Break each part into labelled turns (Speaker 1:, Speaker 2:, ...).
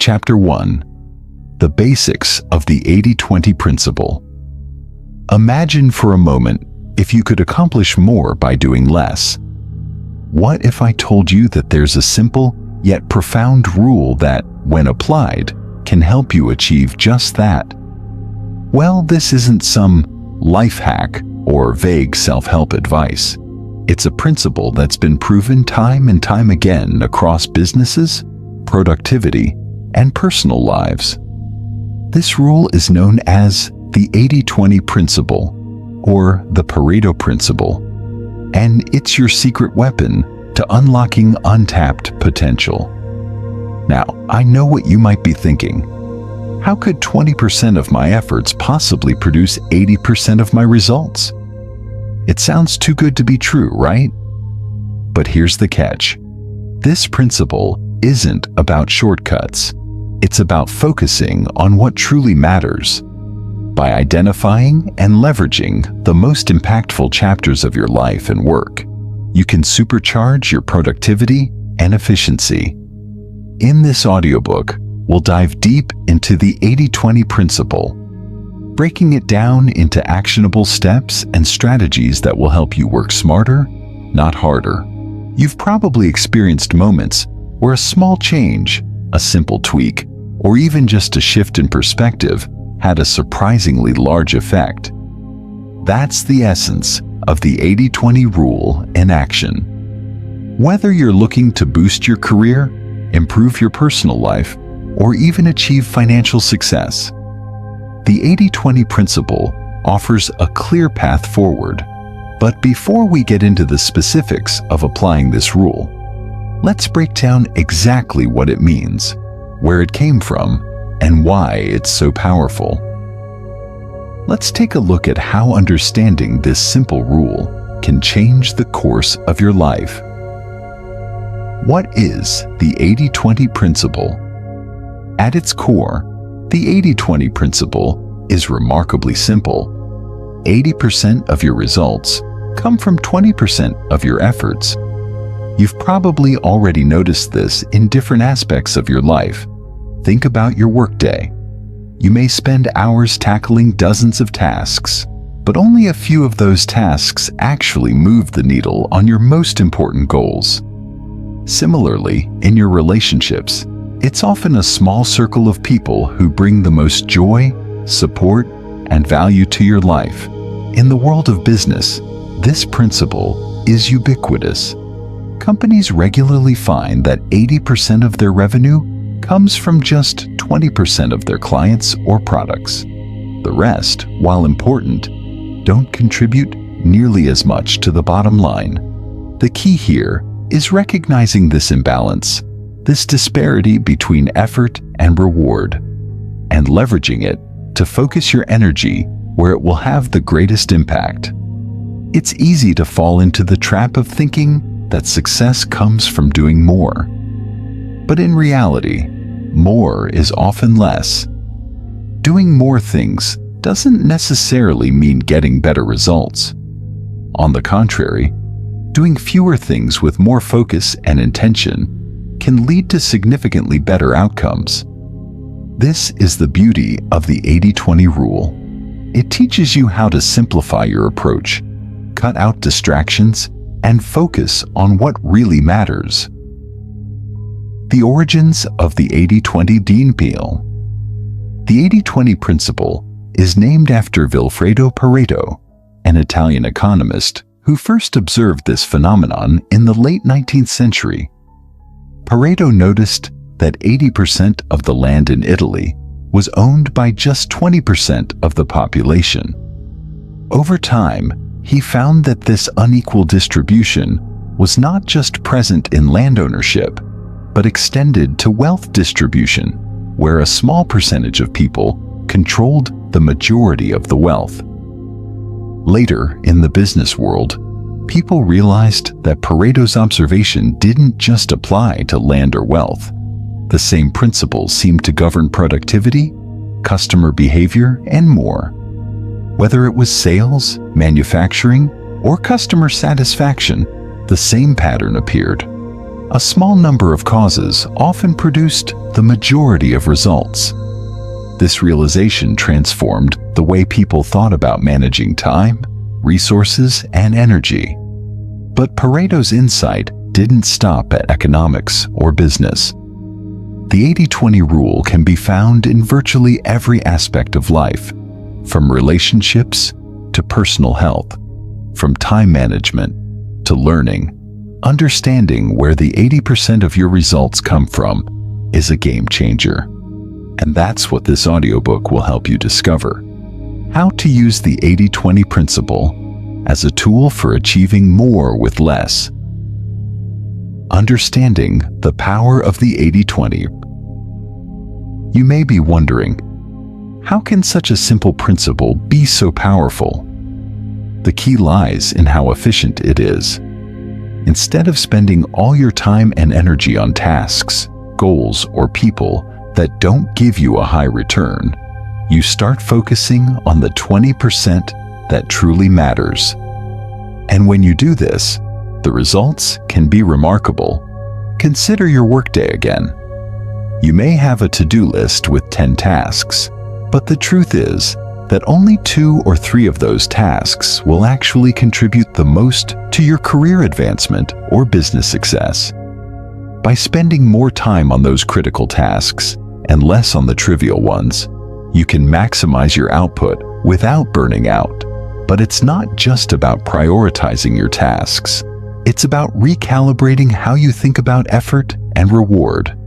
Speaker 1: Chapter 1: The Basics of the 80-20 Principle. Imagine for a moment if you could accomplish more by doing less. What if I told you that there's a simple yet profound rule that, when applied, can help you achieve just that? Well, this isn't some life hack or vague self-help advice. It's a principle that's been proven time and time again across businesses, productivity, and personal lives. This rule is known as the 80-20 principle, or the Pareto principle, and it's your secret weapon to unlocking untapped potential. Now, I know what you might be thinking. How could 20% of my efforts possibly produce 80% of my results? It sounds too good to be true, right? But here's the catch. This principle isn't about shortcuts. It's about focusing on what truly matters. By identifying and leveraging the most impactful chapters of your life and work, you can supercharge your productivity and efficiency. In this audiobook, we'll dive deep into the 80-20 principle, breaking it down into actionable steps and strategies that will help you work smarter, not harder. You've probably experienced moments where a small change, a simple tweak, or even just a shift in perspective had a surprisingly large effect. That's the essence of the 80-20 rule in action. Whether you're looking to boost your career, improve your personal life, or even achieve financial success, the 80-20 principle offers a clear path forward. But before we get into the specifics of applying this rule, let's break down exactly what it means, where it came from, and why it's so powerful. Let's take a look at how understanding this simple rule can change the course of your life. What is the 80-20 principle? At its core, the 80-20 principle is remarkably simple. 80% of your results come from 20% of your efforts. You've probably already noticed this in different aspects of your life. Think about your workday. You may spend hours tackling dozens of tasks, but only a few of those tasks actually move the needle on your most important goals. Similarly, in your relationships, it's often a small circle of people who bring the most joy, support, and value to your life. In the world of business, this principle is ubiquitous. Companies regularly find that 80% of their revenue comes from just 20% of their clients or products. The rest, while important, don't contribute nearly as much to the bottom line. The key here is recognizing this imbalance, this disparity between effort and reward, and leveraging it to focus your energy where it will have the greatest impact. It's easy to fall into the trap of thinking that success comes from doing more. But in reality, more is often less. Doing more things doesn't necessarily mean getting better results. On the contrary, doing fewer things with more focus and intention can lead to significantly better outcomes. This is the beauty of the 80-20 rule. It teaches you how to simplify your approach, cut out distractions, and focus on what really matters. The origins of the 80-20 Dean Peel. The 80-20 principle is named after Vilfredo Pareto, an Italian economist who first observed this phenomenon in the late 19th century. Pareto noticed that 80% of the land in Italy was owned by just 20% of the population. Over time, he found that this unequal distribution was not just present in land ownership, but extended to wealth distribution, where a small percentage of people controlled the majority of the wealth. Later, in the business world, people realized that Pareto's observation didn't just apply to land or wealth. The same principles seemed to govern productivity, customer behavior, and more. Whether it was sales, manufacturing, or customer satisfaction, the same pattern appeared. A small number of causes often produced the majority of results. This realization transformed the way people thought about managing time, resources, and energy. But Pareto's insight didn't stop at economics or business. The 80-20 rule can be found in virtually every aspect of life, from relationships to personal health, from time management to learning. Understanding where the 80% of your results come from is a game changer. And that's what this audiobook will help you discover. How to use the 80-20 principle as a tool for achieving more with less. Understanding the power of the 80-20. You may be wondering, how can such a simple principle be so powerful? The key lies in how efficient it is. Instead of spending all your time and energy on tasks, goals, or people that don't give you a high return, you start focusing on the 20% that truly matters. And when you do this, the results can be remarkable. Consider your workday again. You may have a to-do list with 10 tasks, but the truth is that only 2 or 3 of those tasks will actually contribute the most to your career advancement or business success. By spending more time on those critical tasks and less on the trivial ones, you can maximize your output without burning out. But it's not just about prioritizing your tasks. It's about recalibrating how you think about effort and reward.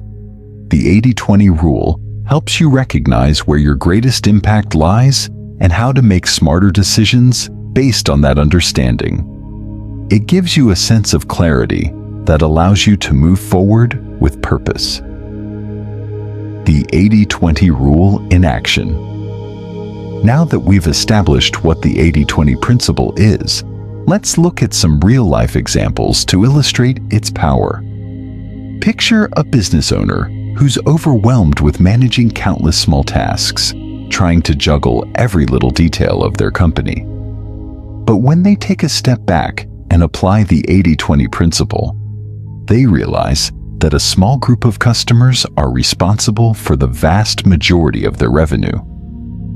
Speaker 1: The 80-20 rule helps you recognize where your greatest impact lies and how to make smarter decisions based on that understanding. It gives you a sense of clarity that allows you to move forward with purpose. The 80-20 rule in action. Now that we've established what the 80-20 principle is, let's look at some real-life examples to illustrate its power. Picture a business owner who's overwhelmed with managing countless small tasks, trying to juggle every little detail of their company. But when they take a step back and apply the 80-20 principle, they realize that a small group of customers are responsible for the vast majority of their revenue.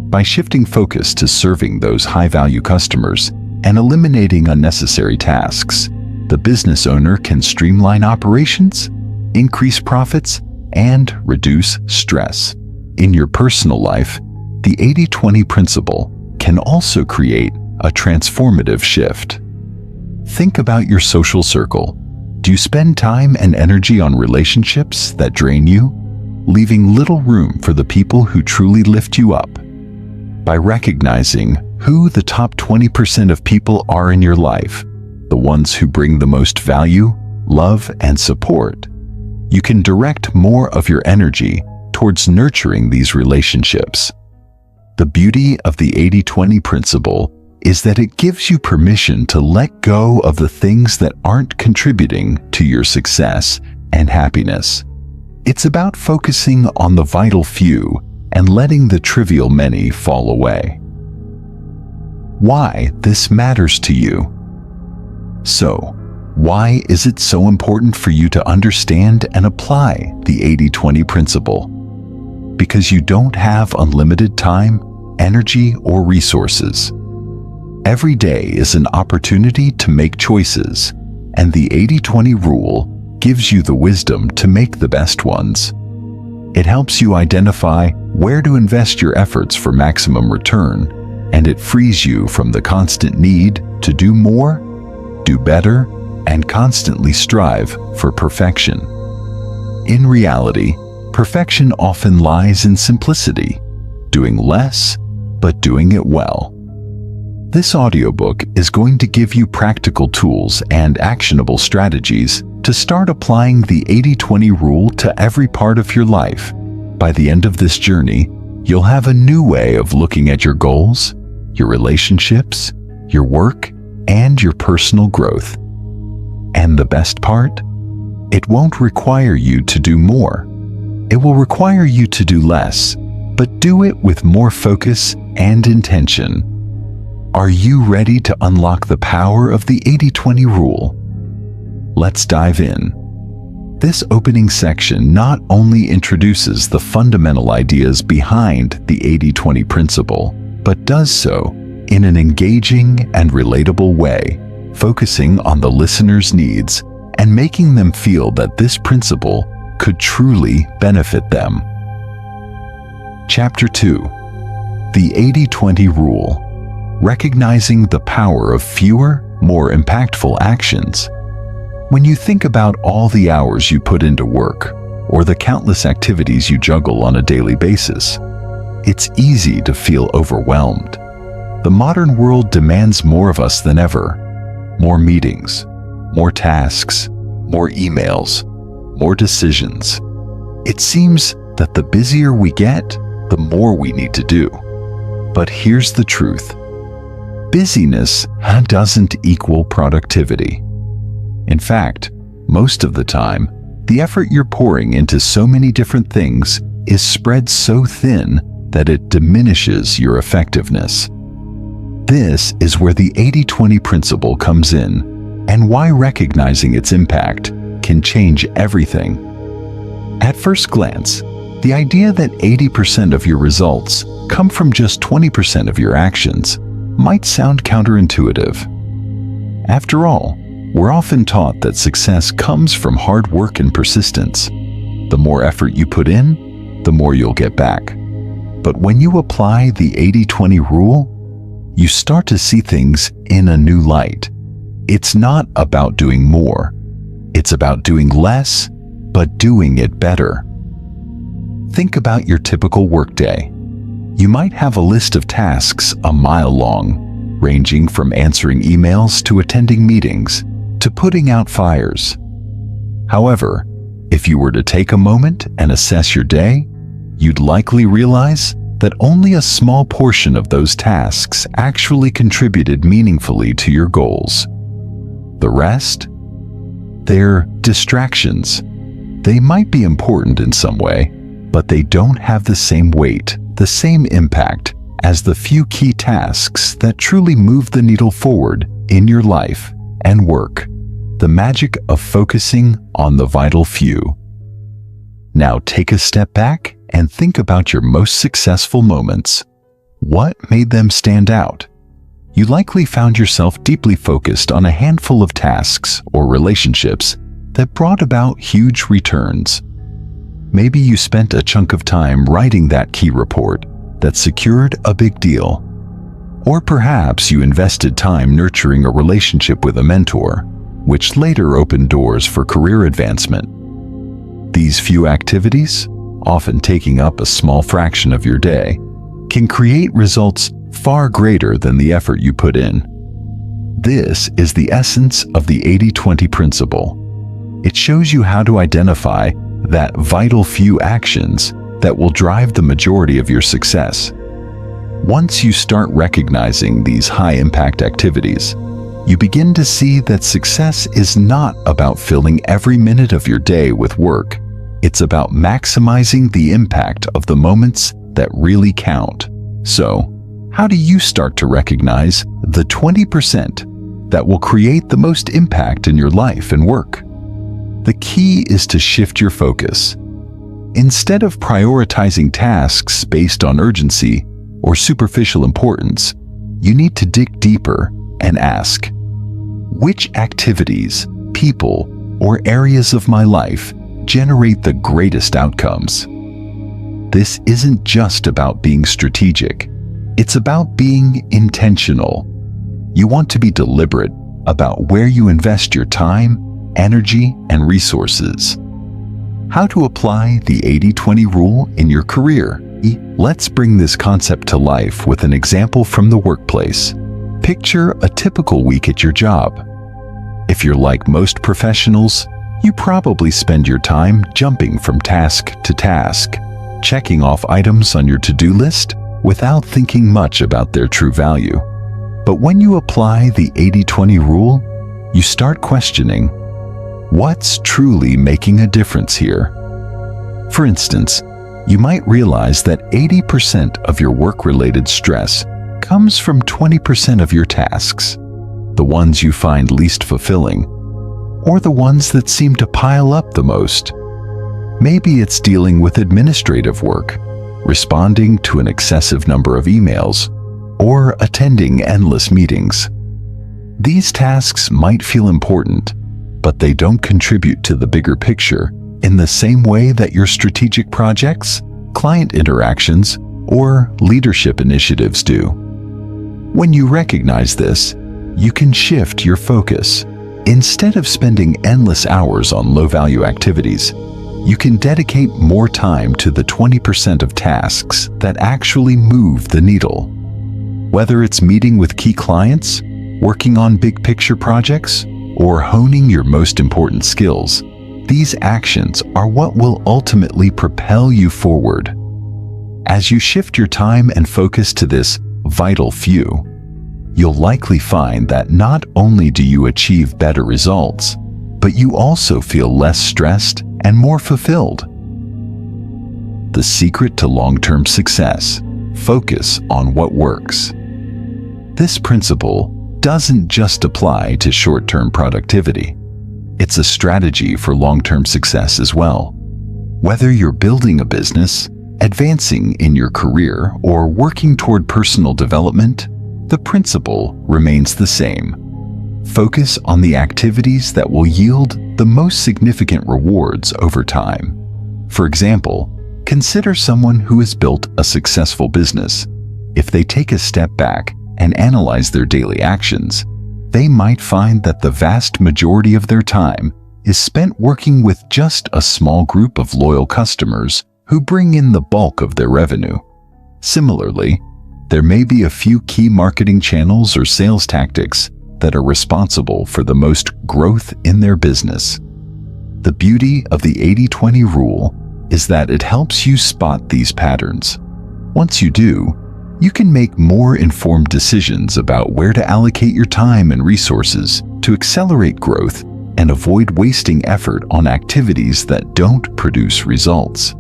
Speaker 1: By shifting focus to serving those high-value customers and eliminating unnecessary tasks, the business owner can streamline operations, increase profits, and reduce stress. In your personal life, the 80-20 principle can also create a transformative shift. Think about your social circle. Do you spend time and energy on relationships that drain you, leaving little room for the people who truly lift you up? By recognizing who the top 20% of people are in your life, the ones who bring the most value, love, and support, you can direct more of your energy towards nurturing these relationships. The beauty of the 80-20 principle is that it gives you permission to let go of the things that aren't contributing to your success and happiness. It's about focusing on the vital few and letting the trivial many fall away. Why this matters to you. So, why is it so important for you to understand and apply the 80-20 principle? Because you don't have unlimited time, energy, or resources. Every day is an opportunity to make choices, and the 80-20 rule gives you the wisdom to make the best ones. It helps you identify where to invest your efforts for maximum return, and it frees you from the constant need to do more, do better, and constantly strive for perfection. In reality, perfection often lies in simplicity, doing less, but doing it well. This audiobook is going to give you practical tools and actionable strategies to start applying the 80-20 rule to every part of your life. By the end of this journey, you'll have a new way of looking at your goals, your relationships, your work, and your personal growth. And the best part? It won't require you to do more. It will require you to do less, but do it with more focus and intention. Are you ready to unlock the power of the 80-20 rule? Let's dive in. This opening section not only introduces the fundamental ideas behind the 80-20 principle, but does so in an engaging and relatable way, focusing on the listener's needs and making them feel that this principle could truly benefit them. Chapter 2. The 80-20 Rule. Recognizing the power of fewer, more impactful actions. When you think about all the hours you put into work, or the countless activities you juggle on a daily basis, it's easy to feel overwhelmed. The modern world demands more of us than ever. More meetings, more tasks, more emails, more decisions. It seems that the busier we get, the more we need to do. But here's the truth. Busyness doesn't equal productivity. In fact, most of the time, the effort you're pouring into so many different things is spread so thin that it diminishes your effectiveness. This is where the 80-20 principle comes in, and why recognizing its impact can change everything. At first glance, the idea that 80% of your results come from just 20% of your actions might sound counterintuitive. After all, we're often taught that success comes from hard work and persistence. The more effort you put in, the more you'll get back. But when you apply the 80-20 rule, you start to see things in a new light. It's not about doing more. It's about doing less, but doing it better. Think about your typical workday. You might have a list of tasks a mile long, ranging from answering emails to attending meetings to putting out fires. However, if you were to take a moment and assess your day, you'd likely realize that only a small portion of those tasks actually contributed meaningfully to your goals. The rest? They're distractions. They might be important in some way, but they don't have the same weight, the same impact as the few key tasks that truly move the needle forward in your life and work. The magic of focusing on the vital few. Now take a step back and think about your most successful moments. What made them stand out? You likely found yourself deeply focused on a handful of tasks or relationships that brought about huge returns. Maybe you spent a chunk of time writing that key report that secured a big deal. Or perhaps you invested time nurturing a relationship with a mentor, which later opened doors for career advancement. These few activities, often taking up a small fraction of your day, can create results far greater than the effort you put in. This is the essence of the 80-20 principle. It shows you how to identify that vital few actions that will drive the majority of your success. Once you start recognizing these high-impact activities, you begin to see that success is not about filling every minute of your day with work. It's about maximizing the impact of the moments that really count. So, how do you start to recognize the 20% that will create the most impact in your life and work? The key is to shift your focus. Instead of prioritizing tasks based on urgency or superficial importance, you need to dig deeper and ask, which activities, people, or areas of my life generate the greatest outcomes? This isn't just about being strategic. It's about being intentional. You want to be deliberate about where you invest your time, energy, and resources. How to apply the 80-20 rule in your career? Let's bring this concept to life with an example from the workplace. Picture a typical week at your job. If you're like most professionals, you probably spend your time jumping from task to task, checking off items on your to-do list without thinking much about their true value. But when you apply the 80-20 rule, you start questioning, what's truly making a difference here? For instance, you might realize that 80% of your work-related stress comes from 20% of your tasks, the ones you find least fulfilling. or the ones that seem to pile up the most? Maybe it's dealing with administrative work, responding to an excessive number of emails, or attending endless meetings. These tasks might feel important, but they don't contribute to the bigger picture in the same way that your strategic projects, client interactions, or leadership initiatives do. When you recognize this, you can shift your focus. Instead of spending endless hours on low-value activities, you can dedicate more time to the 20% of tasks that actually move the needle. Whether it's meeting with key clients, working on big-picture projects, or honing your most important skills, these actions are what will ultimately propel you forward. As you shift your time and focus to this vital few, you'll likely find that not only do you achieve better results, but you also feel less stressed and more fulfilled. The secret to long-term success: focus on what works. This principle doesn't just apply to short-term productivity. It's a strategy for long-term success as well. Whether you're building a business, advancing in your career, or working toward personal development, the principle remains the same. Focus on the activities that will yield the most significant rewards over time. For example, consider someone who has built a successful business. If they take a step back and analyze their daily actions, they might find that the vast majority of their time is spent working with just a small group of loyal customers who bring in the bulk of their revenue. Similarly, there may be a few key marketing channels or sales tactics that are responsible for the most growth in their business. The beauty of the 80-20 rule is that it helps you spot these patterns. Once you do, you can make more informed decisions about where to allocate your time and resources to accelerate growth and avoid wasting effort on activities that don't produce results.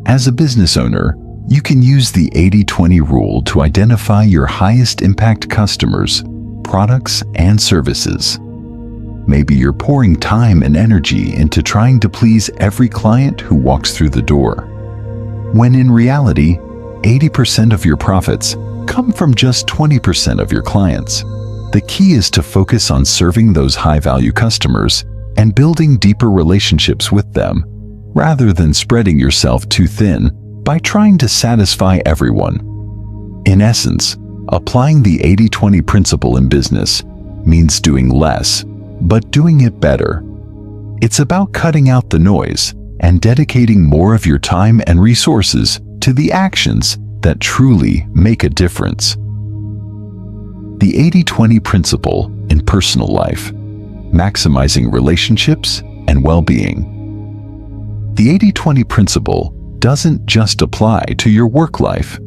Speaker 1: As a business owner, you can use the 80-20 rule to identify your highest impact customers, products, and services. Maybe you're pouring time and energy into trying to please every client who walks through the door, when in reality, 80% of your profits come from just 20% of your clients. The key is to focus on serving those high-value customers and building deeper relationships with them, rather than spreading yourself too thin by trying to satisfy everyone. In essence, applying the 80-20 principle in business means doing less, but doing it better. It's about cutting out the noise and dedicating more of your time and resources to the actions that truly make a difference. The 80-20 principle in personal life: maximizing relationships and well-being. The 80-20 principle doesn't just apply to your work life.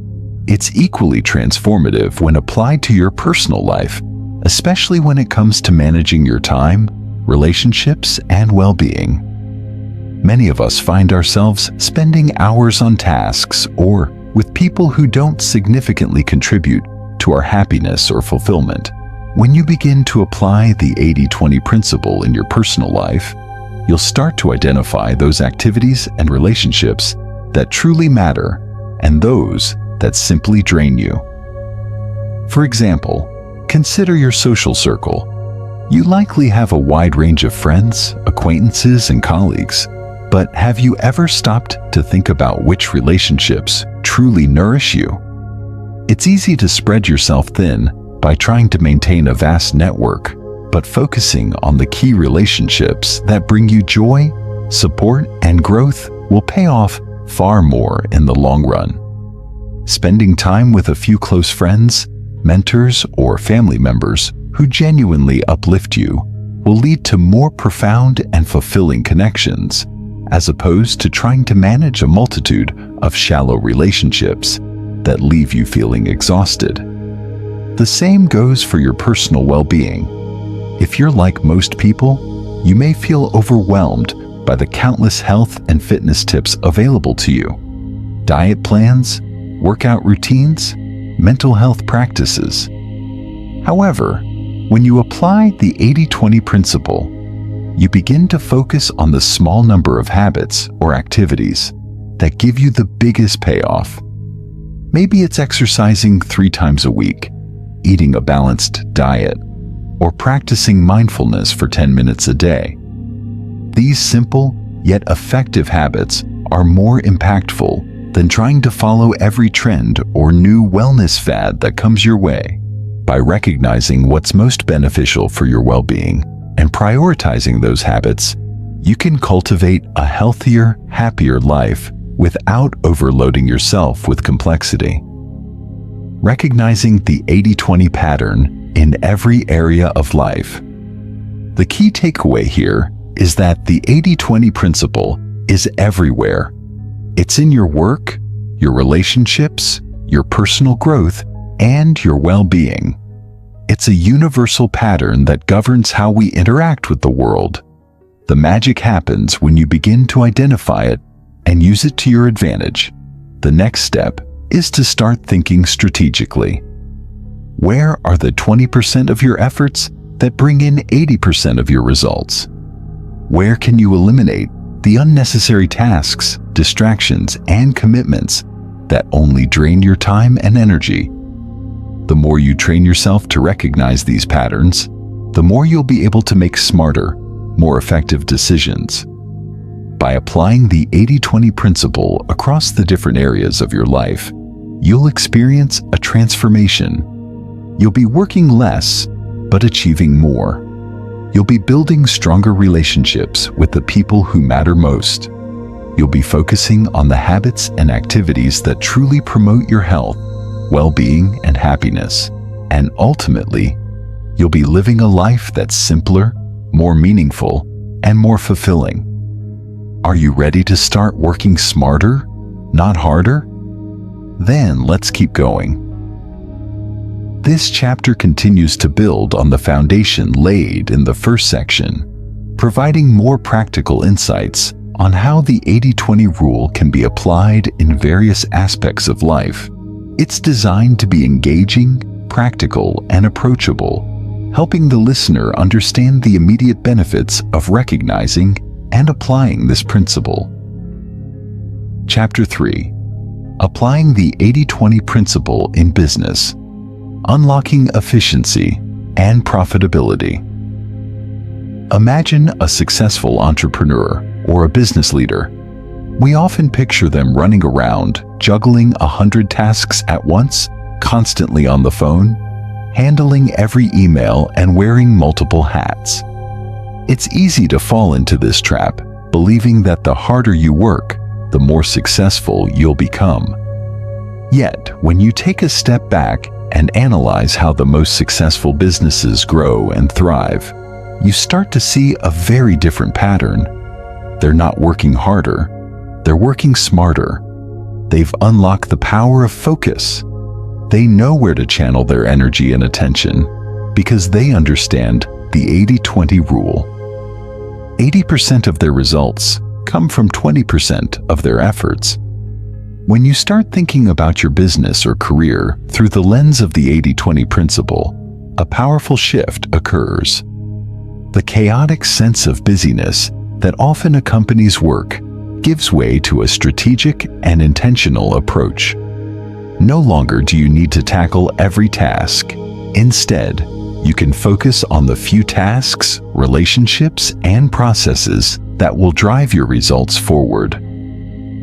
Speaker 1: It's equally transformative when applied to your personal life, especially when it comes to managing your time, relationships, and well-being. Many of us find ourselves spending hours on tasks or with people who don't significantly contribute to our happiness or fulfillment. When you begin to apply the 80-20 principle in your personal life, you'll start to identify those activities and relationships that truly matter and those that simply drain you. For example, consider your social circle. You likely have a wide range of friends, acquaintances, and colleagues, but have you ever stopped to think about which relationships truly nourish you? It's easy to spread yourself thin by trying to maintain a vast network, but focusing on the key relationships that bring you joy, support, and growth will pay off far more in the long run. Spending time with a few close friends, mentors, or family members who genuinely uplift you will lead to more profound and fulfilling connections, as opposed to trying to manage a multitude of shallow relationships that leave you feeling exhausted. The same goes for your personal well-being. If you're like most people, you may feel overwhelmed by the countless health and fitness tips available to you. Diet plans, workout routines, mental health practices. However, when you apply the 80-20 principle, you begin to focus on the small number of habits or activities that give you the biggest payoff. Maybe it's exercising 3 times a week, eating a balanced diet, or practicing mindfulness for 10 minutes a day. These simple yet effective habits are more impactful than trying to follow every trend or new wellness fad that comes your way. By recognizing what's most beneficial for your well-being and prioritizing those habits, you can cultivate a healthier, happier life without overloading yourself with complexity. Recognizing the 80-20 pattern in every area of life. The key takeaway here is that the 80-20 principle is everywhere. It's in your work, your relationships, your personal growth, and your well-being. It's a universal pattern that governs how we interact with the world. The magic happens when you begin to identify it and use it to your advantage. The next step is to start thinking strategically. Where are the 20% of your efforts that bring in 80% of your results? Where can you eliminate the unnecessary tasks, distractions, and commitments that only drain your time and energy? The more you train yourself to recognize these patterns, the more you'll be able to make smarter, more effective decisions. By applying the 80-20 principle across the different areas of your life, you'll experience a transformation. You'll be working less, but achieving more. You'll be building stronger relationships with the people who matter most. You'll be focusing on the habits and activities that truly promote your health, well-being, and happiness. And ultimately, you'll be living a life that's simpler, more meaningful, and more fulfilling. Are you ready to start working smarter, not harder? Then let's keep going. This chapter continues to build on the foundation laid in the first section, providing more practical insights on how the 80-20 rule can be applied in various aspects of life. It's designed to be engaging, practical, and approachable, helping the listener understand the immediate benefits of recognizing and applying this principle. Chapter 3. Applying the 80-20 principle in business. Unlocking efficiency and profitability. Imagine a successful entrepreneur or a business leader. We often picture them running around, juggling 100 tasks at once, constantly on the phone, handling every email, and wearing multiple hats. It's easy to fall into this trap, believing that the harder you work, the more successful you'll become. Yet, when you take a step back and analyze how the most successful businesses grow and thrive, you start to see a very different pattern. They're not working harder, they're working smarter. They've unlocked the power of focus. They know where to channel their energy and attention because they understand the 80-20 rule. 80% of their results come from 20% of their efforts. When you start thinking about your business or career through the lens of the 80-20 principle, a powerful shift occurs. The chaotic sense of busyness that often accompanies work gives way to a strategic and intentional approach. No longer do you need to tackle every task. Instead, you can focus on the few tasks, relationships, and processes that will drive your results forward.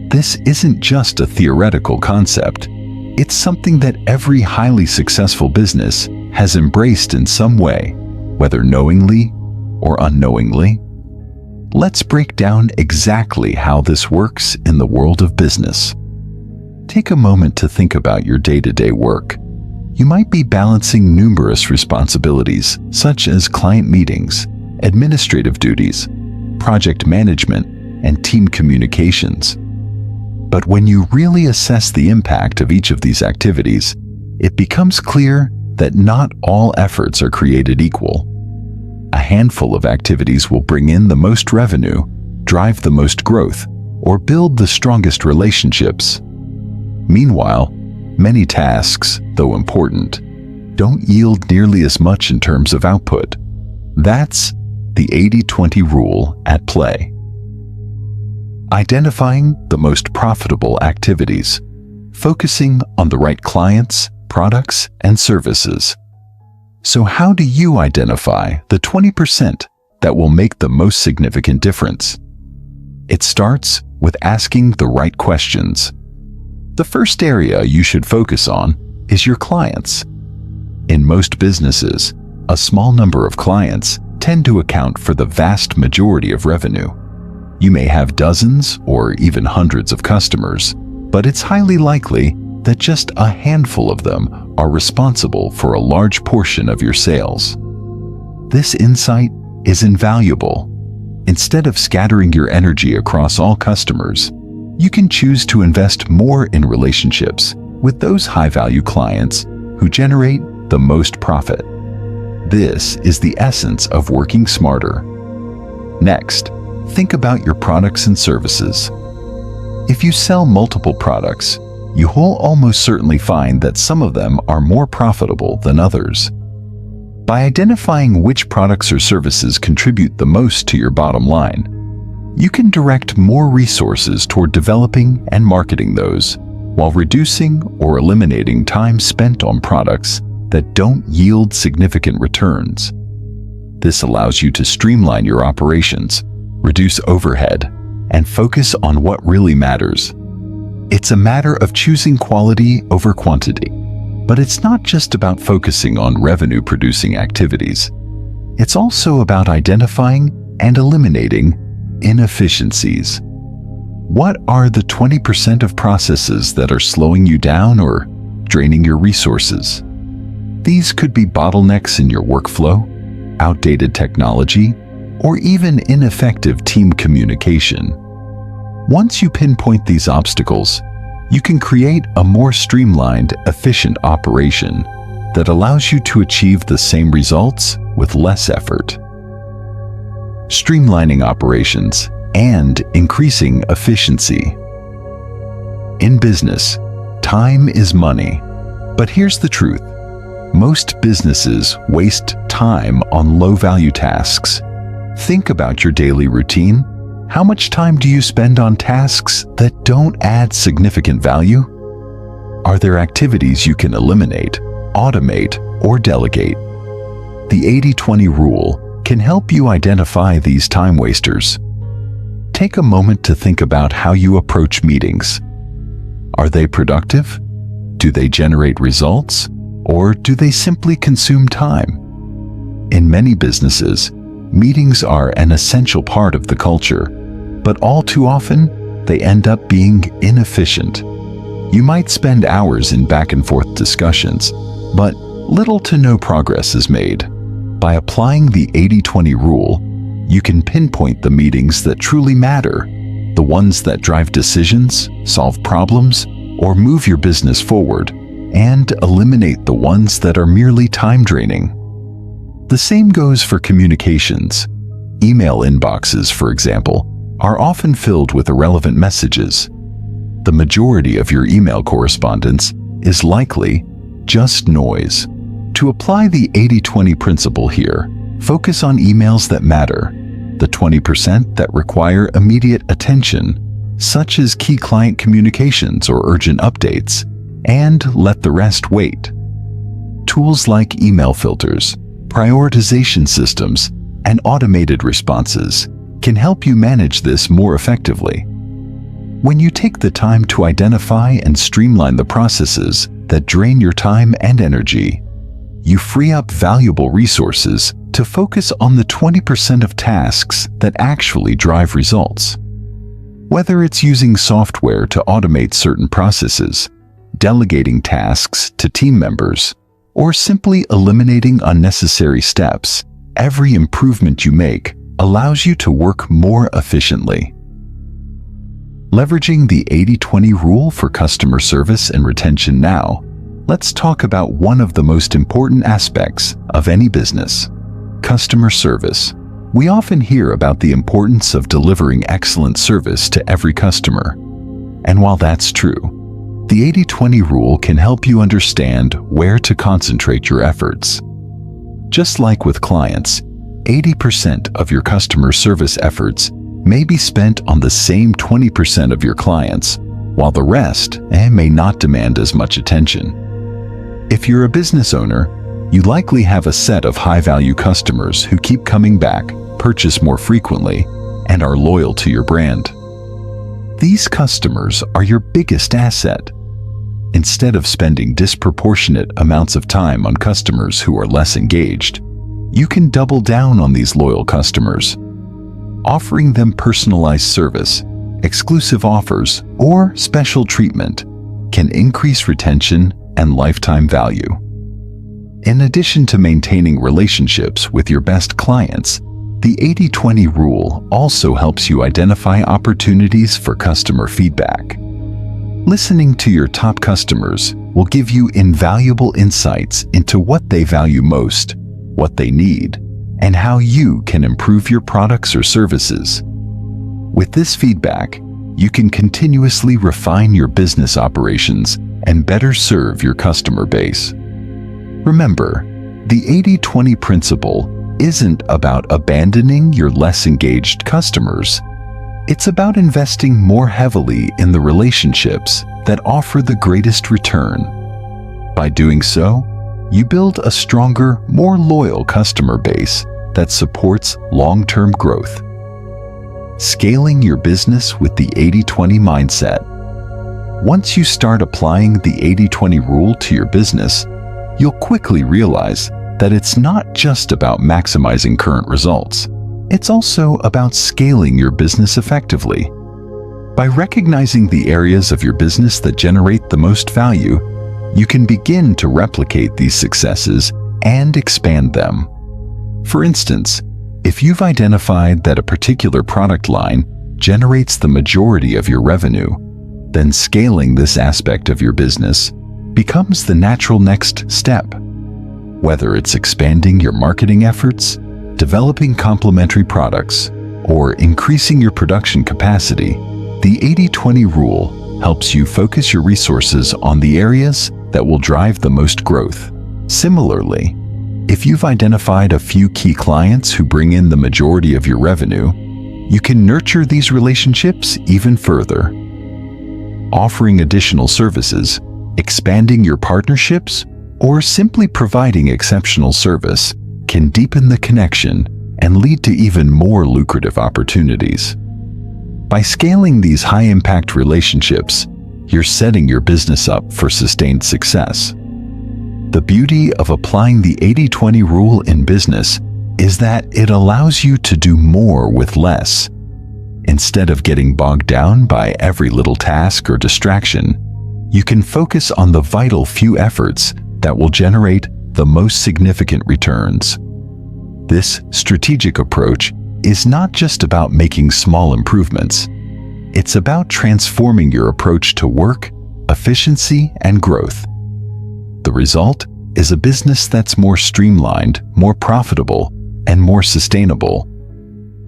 Speaker 1: This isn't just a theoretical concept. It's something that every highly successful business has embraced in some way, whether knowingly or unknowingly. Let's break down exactly how this works in the world of business. Take a moment to think about your day-to-day work. You might be balancing numerous responsibilities, such as client meetings, administrative duties, project management, and team communications. But when you really assess the impact of each of these activities, it becomes clear that not all efforts are created equal. A handful of activities will bring in the most revenue, drive the most growth, or build the strongest relationships. Meanwhile, many tasks, though important, don't yield nearly as much in terms of output. That's the 80-20 rule at play. Identifying the most profitable activities, focusing on the right clients, products, and services. So how do you identify the 20% that will make the most significant difference? It starts with asking the right questions. The first area you should focus on is your clients. In most businesses, a small number of clients tend to account for the vast majority of revenue. You may have dozens or even hundreds of customers, but it's highly likely that just a handful of them are responsible for a large portion of your sales. This insight is invaluable. Instead of scattering your energy across all customers, you can choose to invest more in relationships with those high-value clients who generate the most profit. This is the essence of working smarter. Next, think about your products and services. If you sell multiple products, you will almost certainly find that some of them are more profitable than others. By identifying which products or services contribute the most to your bottom line, you can direct more resources toward developing and marketing those, while reducing or eliminating time spent on products that don't yield significant returns. This allows you to streamline your operations, reduce overhead, and focus on what really matters. It's a matter of choosing quality over quantity. But it's not just about focusing on revenue-producing activities. It's also about identifying and eliminating inefficiencies. What are the 20% of processes that are slowing you down or draining your resources? These could be bottlenecks in your workflow, outdated technology, or even ineffective team communication. Once you pinpoint these obstacles, you can create a more streamlined, efficient operation that allows you to achieve the same results with less effort. Streamlining operations and increasing efficiency. In business, time is money. But here's the truth. Most businesses waste time on low-value tasks. Think about your daily routine. How much time do you spend on tasks that don't add significant value? Are there activities you can eliminate, automate, or delegate? The 80-20 rule can help you identify these time wasters. Take a moment to think about how you approach meetings. Are they productive? Do they generate results? Or do they simply consume time? In many businesses, meetings are an essential part of the culture, but all too often, they end up being inefficient. You might spend hours in back-and-forth discussions, but little to no progress is made. By applying the 80-20 rule, you can pinpoint the meetings that truly matter, the ones that drive decisions, solve problems, or move your business forward, and eliminate the ones that are merely time-draining. The same goes for communications. Email inboxes, for example, are often filled with irrelevant messages. The majority of your email correspondence is likely just noise. To apply the 80-20 principle here, focus on emails that matter, the 20% that require immediate attention, such as key client communications or urgent updates, and let the rest wait. Tools like email filters, prioritization systems, and automated responses can help you manage this more effectively. When you take the time to identify and streamline the processes that drain your time and energy, you free up valuable resources to focus on the 20% of tasks that actually drive results. Whether it's using software to automate certain processes, delegating tasks to team members, or simply eliminating unnecessary steps, every improvement you make allows you to work more efficiently. Leveraging the 80-20 rule for customer service and retention now, let's talk about one of the most important aspects of any business: customer service. We often hear about the importance of delivering excellent service to every customer. And while that's true, the 80-20 rule can help you understand where to concentrate your efforts. Just like with clients, 80% of your customer service efforts may be spent on the same 20% of your clients, while the rest may not demand as much attention. If you're a business owner, you likely have a set of high-value customers who keep coming back, purchase more frequently, and are loyal to your brand. These customers are your biggest asset. Instead of spending disproportionate amounts of time on customers who are less engaged, you can double down on these loyal customers. Offering them personalized service, exclusive offers, or special treatment can increase retention and lifetime value. In addition to maintaining relationships with your best clients, the 80-20 rule also helps you identify opportunities for customer feedback. Listening to your top customers will give you invaluable insights into what they value most, what they need, and how you can improve your products or services. With this feedback, you can continuously refine your business operations and better serve your customer base. Remember, the 80-20 principle isn't about abandoning your less engaged customers. It's about investing more heavily in the relationships that offer the greatest return. By doing so, you build a stronger, more loyal customer base that supports long-term growth. Scaling your business with the 80-20 mindset. Once you start applying the 80-20 rule to your business, you'll quickly realize that it's not just about maximizing current results. It's also about scaling your business effectively. By recognizing the areas of your business that generate the most value, you can begin to replicate these successes and expand them. For instance, if you've identified that a particular product line generates the majority of your revenue, then scaling this aspect of your business becomes the natural next step. Whether it's expanding your marketing efforts, developing complementary products, or increasing your production capacity, the 80-20 rule helps you focus your resources on the areas that will drive the most growth. Similarly, if you've identified a few key clients who bring in the majority of your revenue, you can nurture these relationships even further. Offering additional services, expanding your partnerships, or simply providing exceptional service can deepen the connection and lead to even more lucrative opportunities. By scaling these high-impact relationships, you're setting your business up for sustained success. The beauty of applying the 80-20 rule in business is that it allows you to do more with less. Instead of getting bogged down by every little task or distraction, you can focus on the vital few efforts that will generate the most significant returns. This strategic approach is not just about making small improvements. It's about transforming your approach to work, efficiency, and growth. The result is a business that's more streamlined, more profitable, and more sustainable.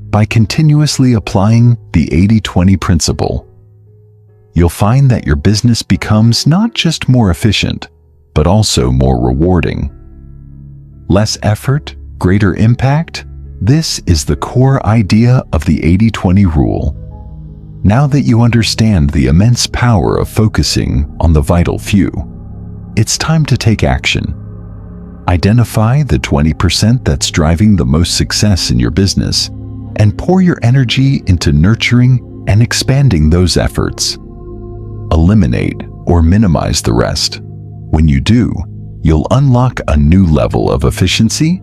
Speaker 1: By continuously applying the 80-20 principle, you'll find that your business becomes not just more efficient, but also more rewarding. Less effort, greater impact. This is the core idea of the 80-20 rule. Now that you understand the immense power of focusing on the vital few, it's time to take action. Identify the 20% that's driving the most success in your business and pour your energy into nurturing and expanding those efforts. Eliminate or minimize the rest. When you do, you'll unlock a new level of efficiency,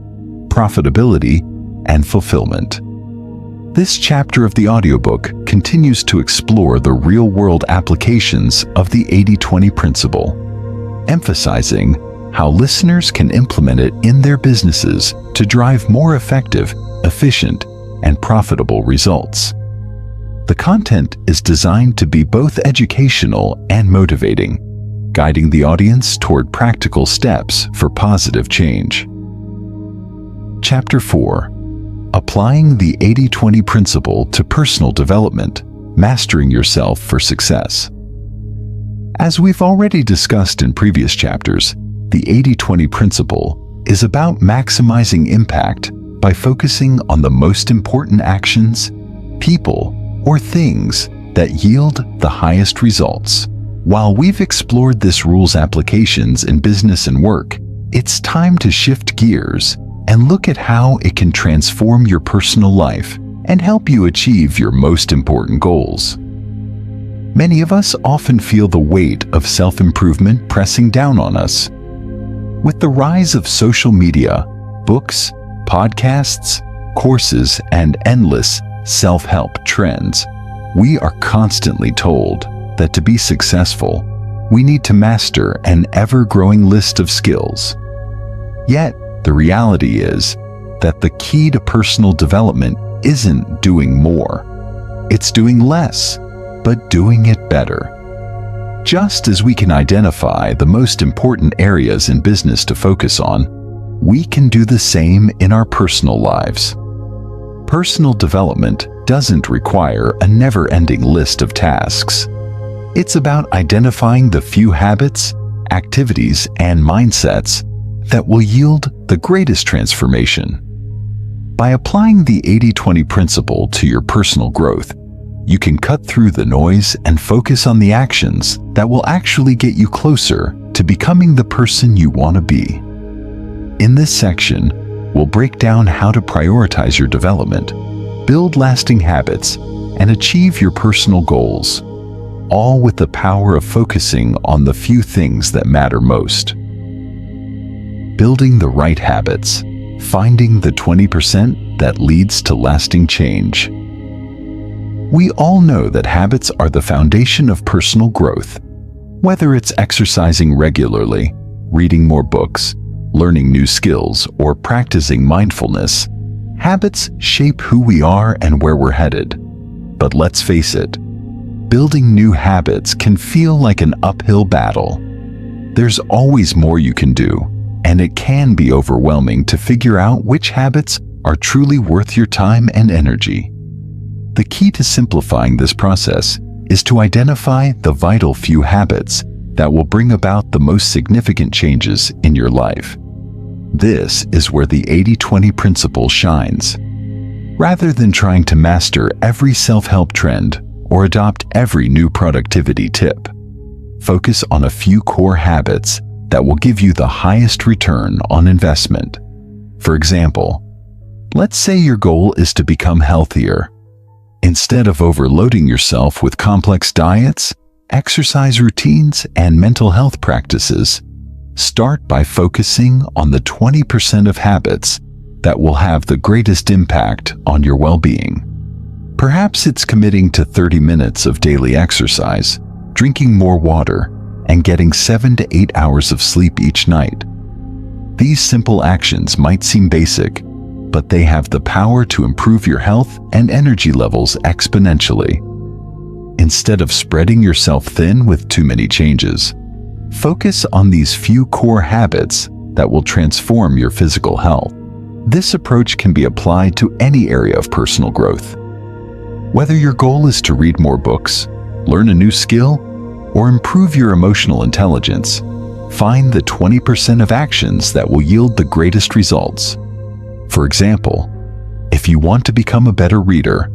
Speaker 1: profitability, and fulfillment. This chapter of the audiobook continues to explore the real-world applications of the 80-20 principle, emphasizing how listeners can implement it in their businesses to drive more effective, efficient, and profitable results. The content is designed to be both educational and motivating, guiding the audience toward practical steps for positive change. Chapter 4. Applying the 80-20 principle to personal development, mastering yourself for success. As we've already discussed in previous chapters, the 80-20 principle is about maximizing impact by focusing on the most important actions, people, or things that yield the highest results. While we've explored this rule's applications in business and work, it's time to shift gears and look at how it can transform your personal life and help you achieve your most important goals. Many of us often feel the weight of self-improvement pressing down on us. With the rise of social media, books, podcasts, courses, and endless self-help trends, we are constantly told that to be successful, we need to master an ever-growing list of skills. Yet, the reality is that the key to personal development isn't doing more. It's doing less, but doing it better. Just as we can identify the most important areas in business to focus on, we can do the same in our personal lives. Personal development doesn't require a never-ending list of tasks. It's about identifying the few habits, activities, and mindsets that will yield the greatest transformation. By applying the 80-20 principle to your personal growth, you can cut through the noise and focus on the actions that will actually get you closer to becoming the person you want to be. In this section, we'll break down how to prioritize your development, build lasting habits, and achieve your personal goals, all with the power of focusing on the few things that matter most. Building the right habits, finding the 20% that leads to lasting change. We all know that habits are the foundation of personal growth. Whether it's exercising regularly, reading more books, learning new skills, or practicing mindfulness, habits shape who we are and where we're headed. But let's face it, building new habits can feel like an uphill battle. There's always more you can do, and it can be overwhelming to figure out which habits are truly worth your time and energy. The key to simplifying this process is to identify the vital few habits that will bring about the most significant changes in your life. This is where the 80-20 principle shines. Rather than trying to master every self-help trend or adopt every new productivity tip, focus on a few core habits that will give you the highest return on investment. For example, let's say your goal is to become healthier. Instead of overloading yourself with complex diets, exercise routines, and mental health practices, start by focusing on the 20% of habits that will have the greatest impact on your well-being. Perhaps it's committing to 30 minutes of daily exercise, drinking more water, and getting 7 to 8 hours of sleep each night. These simple actions might seem basic, but they have the power to improve your health and energy levels exponentially. Instead of spreading yourself thin with too many changes, focus on these few core habits that will transform your physical health. This approach can be applied to any area of personal growth. Whether your goal is to read more books, learn a new skill, or improve your emotional intelligence, find the 20% of actions that will yield the greatest results. For example, if you want to become a better reader,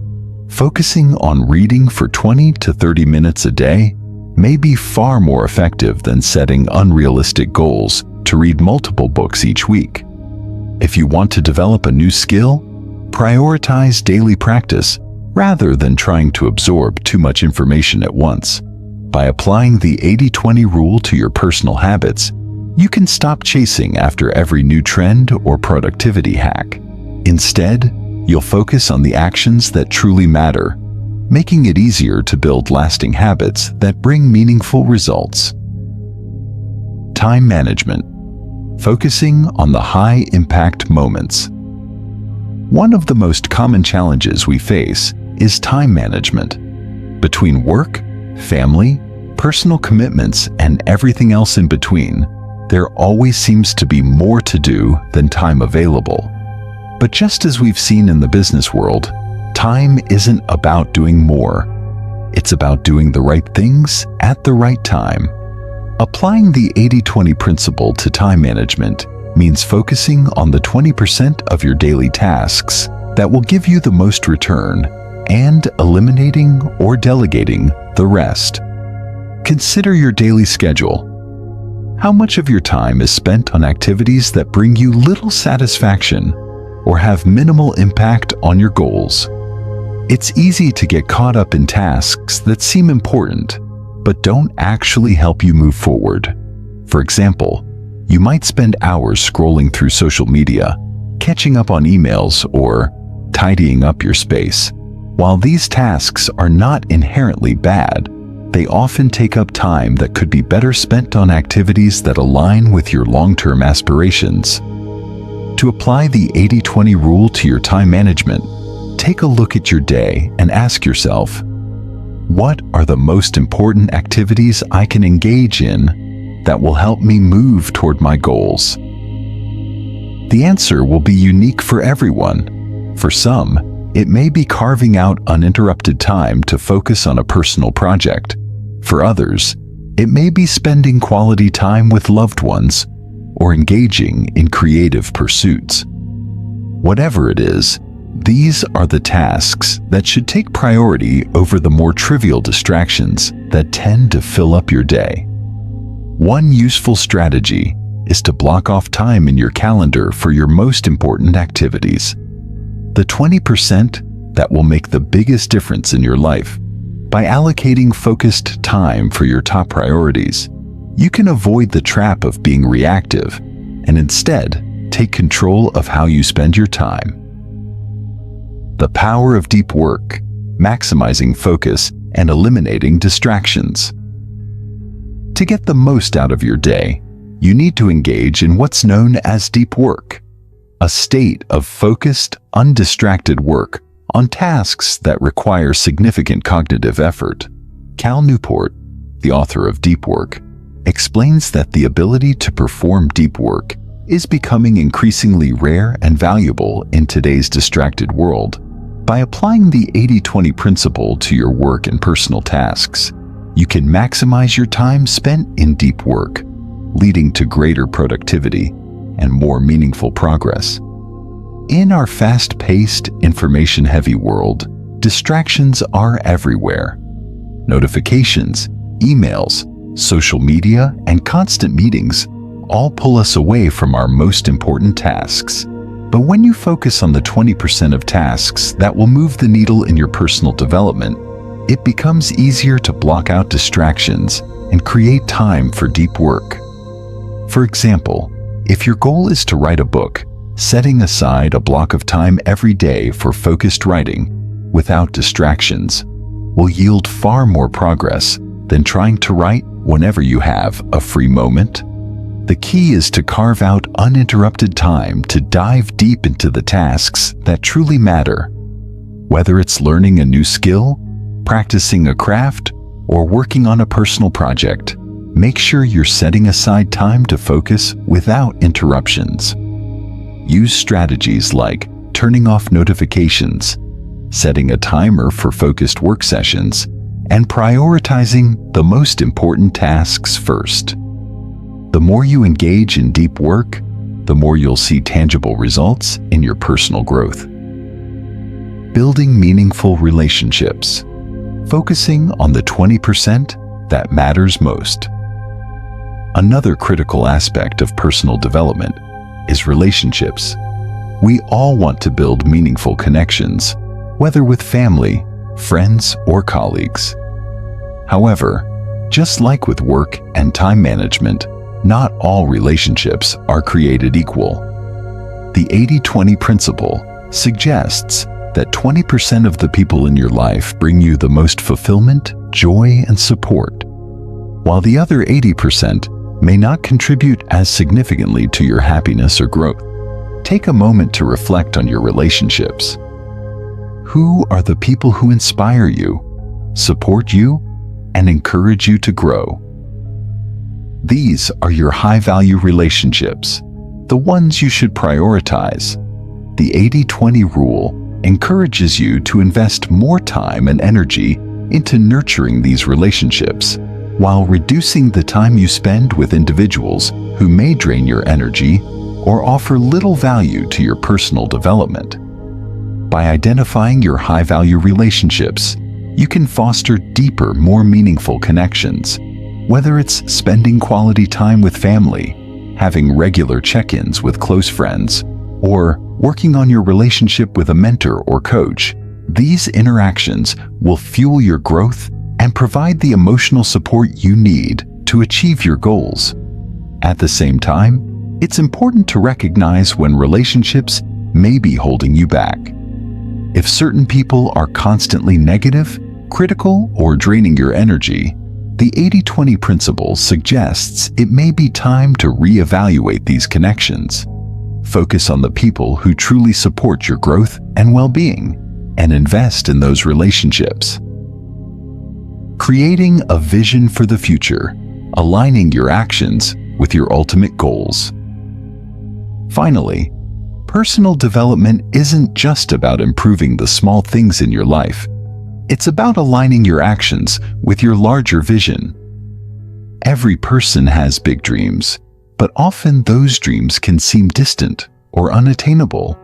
Speaker 1: focusing on reading for 20 to 30 minutes a day may be far more effective than setting unrealistic goals to read multiple books each week. If you want to develop a new skill, prioritize daily practice rather than trying to absorb too much information at once. By applying the 80-20 rule to your personal habits, you can stop chasing after every new trend or productivity hack. Instead, you'll focus on the actions that truly matter, making it easier to build lasting habits that bring meaningful results. Time management. Focusing on the high-impact moments. One of the most common challenges we face is time management. Between work, family, personal commitments, and everything else in between, there always seems to be more to do than time available. But just as we've seen in the business world, time isn't about doing more. It's about doing the right things at the right time. Applying the 80-20 principle to time management means focusing on the 20% of your daily tasks that will give you the most return and eliminating or delegating the rest. Consider your daily schedule. How much of your time is spent on activities that bring you little satisfaction or have minimal impact on your goals? It's easy to get caught up in tasks that seem important, but don't actually help you move forward. For example, you might spend hours scrolling through social media, catching up on emails, or tidying up your space. While these tasks are not inherently bad, they often take up time that could be better spent on activities that align with your long-term aspirations. To apply the 80-20 rule to your time management, take a look at your day and ask yourself, what are the most important activities I can engage in that will help me move toward my goals? The answer will be unique for everyone. For some, it may be carving out uninterrupted time to focus on a personal project. For others, it may be spending quality time with loved ones or engaging in creative pursuits. Whatever it is, these are the tasks that should take priority over the more trivial distractions that tend to fill up your day. One useful strategy is to block off time in your calendar for your most important activities. The 20% that will make the biggest difference in your life. By allocating focused time for your top priorities, you can avoid the trap of being reactive and instead take control of how you spend your time. The power of deep work, maximizing focus and eliminating distractions. To get the most out of your day, you need to engage in what's known as deep work, a state of focused, undistracted work on tasks that require significant cognitive effort. Cal Newport, the author of Deep Work, explains that the ability to perform deep work is becoming increasingly rare and valuable in today's distracted world. By applying the 80-20 principle to your work and personal tasks, you can maximize your time spent in deep work, leading to greater productivity and more meaningful progress. In our fast-paced, information-heavy world, distractions are everywhere. Notifications, emails, social media, and constant meetings all pull us away from our most important tasks. But when you focus on the 20% of tasks that will move the needle in your personal development, it becomes easier to block out distractions and create time for deep work. For example, if your goal is to write a book, setting aside a block of time every day for focused writing, without distractions, will yield far more progress than trying to write whenever you have a free moment. The key is to carve out uninterrupted time to dive deep into the tasks that truly matter. Whether it's learning a new skill, practicing a craft, or working on a personal project, make sure you're setting aside time to focus without interruptions. Use strategies like turning off notifications, setting a timer for focused work sessions, and prioritizing the most important tasks first. The more you engage in deep work, the more you'll see tangible results in your personal growth. Building meaningful relationships. Focusing on the 20% that matters most. Another critical aspect of personal development is relationships. We all want to build meaningful connections, whether with family, friends, or colleagues. However, just like with work and time management, not all relationships are created equal. The 80-20 principle suggests that 20% of the people in your life bring you the most fulfillment, joy, and support, while the other 80% may not contribute as significantly to your happiness or growth. Take a moment to reflect on your relationships. Who are the people who inspire you, support you, and encourage you to grow? These are your high-value relationships, the ones you should prioritize. The 80-20 rule encourages you to invest more time and energy into nurturing these relationships, while reducing the time you spend with individuals who may drain your energy or offer little value to your personal development. By identifying your high-value relationships, you can foster deeper, more meaningful connections. Whether it's spending quality time with family, having regular check-ins with close friends, or working on your relationship with a mentor or coach, these interactions will fuel your growth and provide the emotional support you need to achieve your goals. At the same time, it's important to recognize when relationships may be holding you back. If certain people are constantly negative, critical, or draining your energy, the 80-20 principle suggests it may be time to reevaluate these connections. Focus on the people who truly support your growth and well-being, and invest in those relationships. Creating a vision for the future, aligning your actions with your ultimate goals. Finally, personal development isn't just about improving the small things in your life. It's about aligning your actions with your larger vision. Every person has big dreams, but often those dreams can seem distant or unattainable.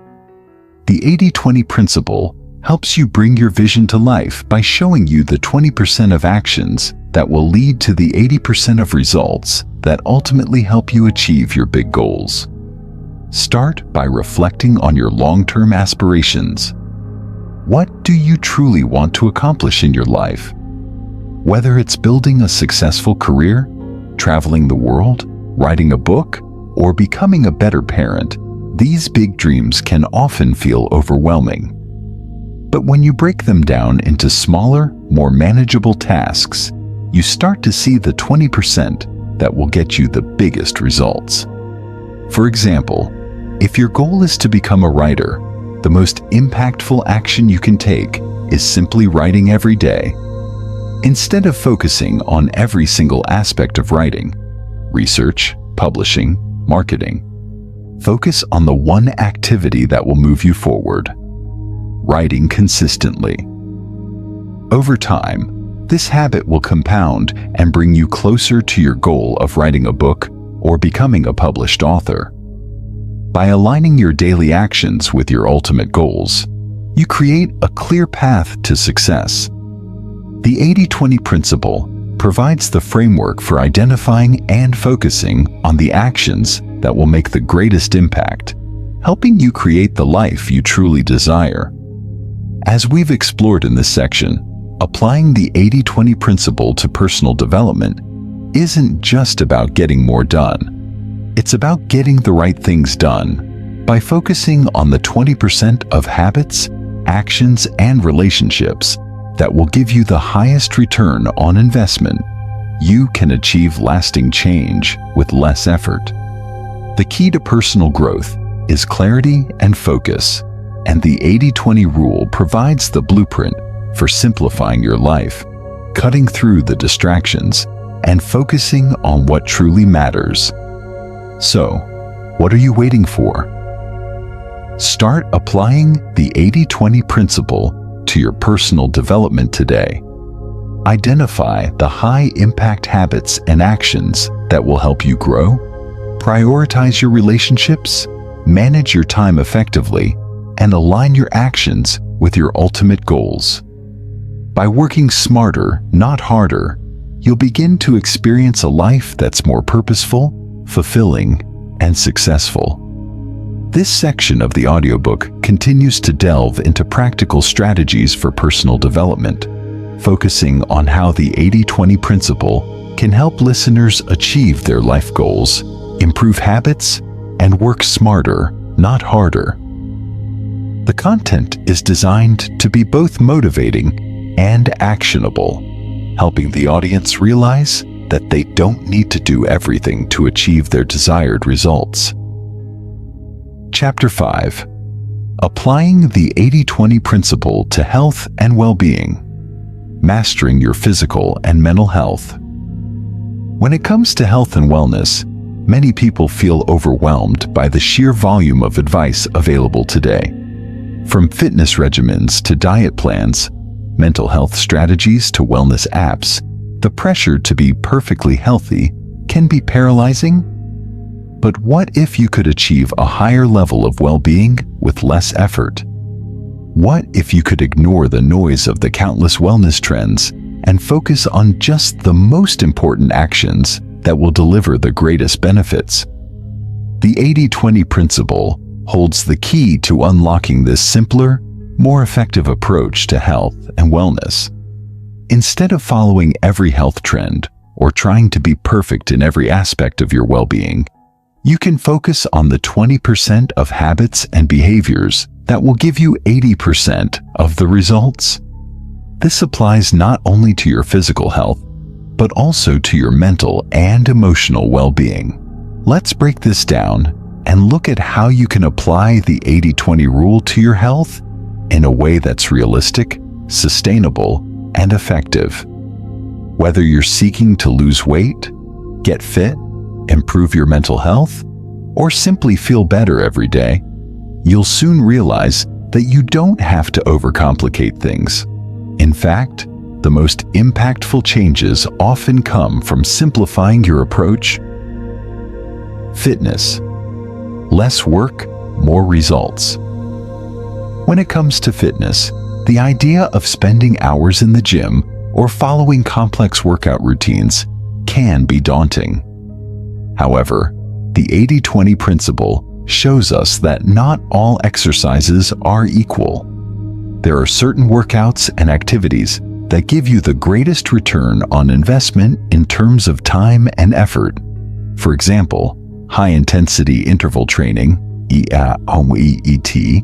Speaker 1: The 80-20 principle helps you bring your vision to life by showing you the 20% of actions that will lead to the 80% of results that ultimately help you achieve your big goals. Start by reflecting on your long-term aspirations. What do you truly want to accomplish in your life? Whether it's building a successful career, traveling the world, writing a book, or becoming a better parent, these big dreams can often feel overwhelming. But when you break them down into smaller, more manageable tasks, you start to see the 20% that will get you the biggest results. For example, if your goal is to become a writer, the most impactful action you can take is simply writing every day. Instead of focusing on every single aspect of writing, research, publishing, marketing, focus on the one activity that will move you forward: writing consistently. Over time, this habit will compound and bring you closer to your goal of writing a book or becoming a published author. By aligning your daily actions with your ultimate goals, you create a clear path to success. The 80-20 principle provides the framework for identifying and focusing on the actions that will make the greatest impact, helping you create the life you truly desire. As we've explored in this section, applying the 80-20 principle to personal development isn't just about getting more done. It's about getting the right things done by focusing on the 20% of habits, actions, and relationships that will give you the highest return on investment. You can achieve lasting change with less effort. The key to personal growth is clarity and focus, and the 80-20 rule provides the blueprint for simplifying your life, cutting through the distractions, and focusing on what truly matters. So, what are you waiting for? Start applying the 80-20 principle to your personal development today. Identify the high-impact habits and actions that will help you grow, prioritize your relationships, manage your time effectively, and align your actions with your ultimate goals. By working smarter, not harder, you'll begin to experience a life that's more purposeful, fulfilling, and successful. This section of the audiobook continues to delve into practical strategies for personal development, focusing on how the 80-20 principle can help listeners achieve their life goals, improve habits, and work smarter, not harder. The content is designed to be both motivating and actionable, helping the audience realize that they don't need to do everything to achieve their desired results. Chapter 5. Applying the 80-20 principle to health and well-being. Mastering your physical and mental health. When it comes to health and wellness, many people feel overwhelmed by the sheer volume of advice available today. From fitness regimens to diet plans, mental health strategies to wellness apps, the pressure to be perfectly healthy can be paralyzing. But what if you could achieve a higher level of well-being with less effort? What if you could ignore the noise of the countless wellness trends and focus on just the most important actions that will deliver the greatest benefits? The 80-20 principle holds the key to unlocking this simpler, more effective approach to health and wellness. Instead of following every health trend or trying to be perfect in every aspect of your well-being, you can focus on the 20% of habits and behaviors that will give you 80% of the results. This applies not only to your physical health, but also to your mental and emotional well-being. Let's break this down and look at how you can apply the 80-20 rule to your health in a way that's realistic, sustainable, and effective. Whether you're seeking to lose weight, get fit, improve your mental health, or simply feel better every day, you'll soon realize that you don't have to overcomplicate things. In fact, the most impactful changes often come from simplifying your approach. Fitness. Less work, more results. When it comes to fitness, the idea of spending hours in the gym or following complex workout routines can be daunting. However, the 80-20 principle shows us that not all exercises are equal. There are certain workouts and activities that give you the greatest return on investment in terms of time and effort. For example, high-intensity interval training, HIIT,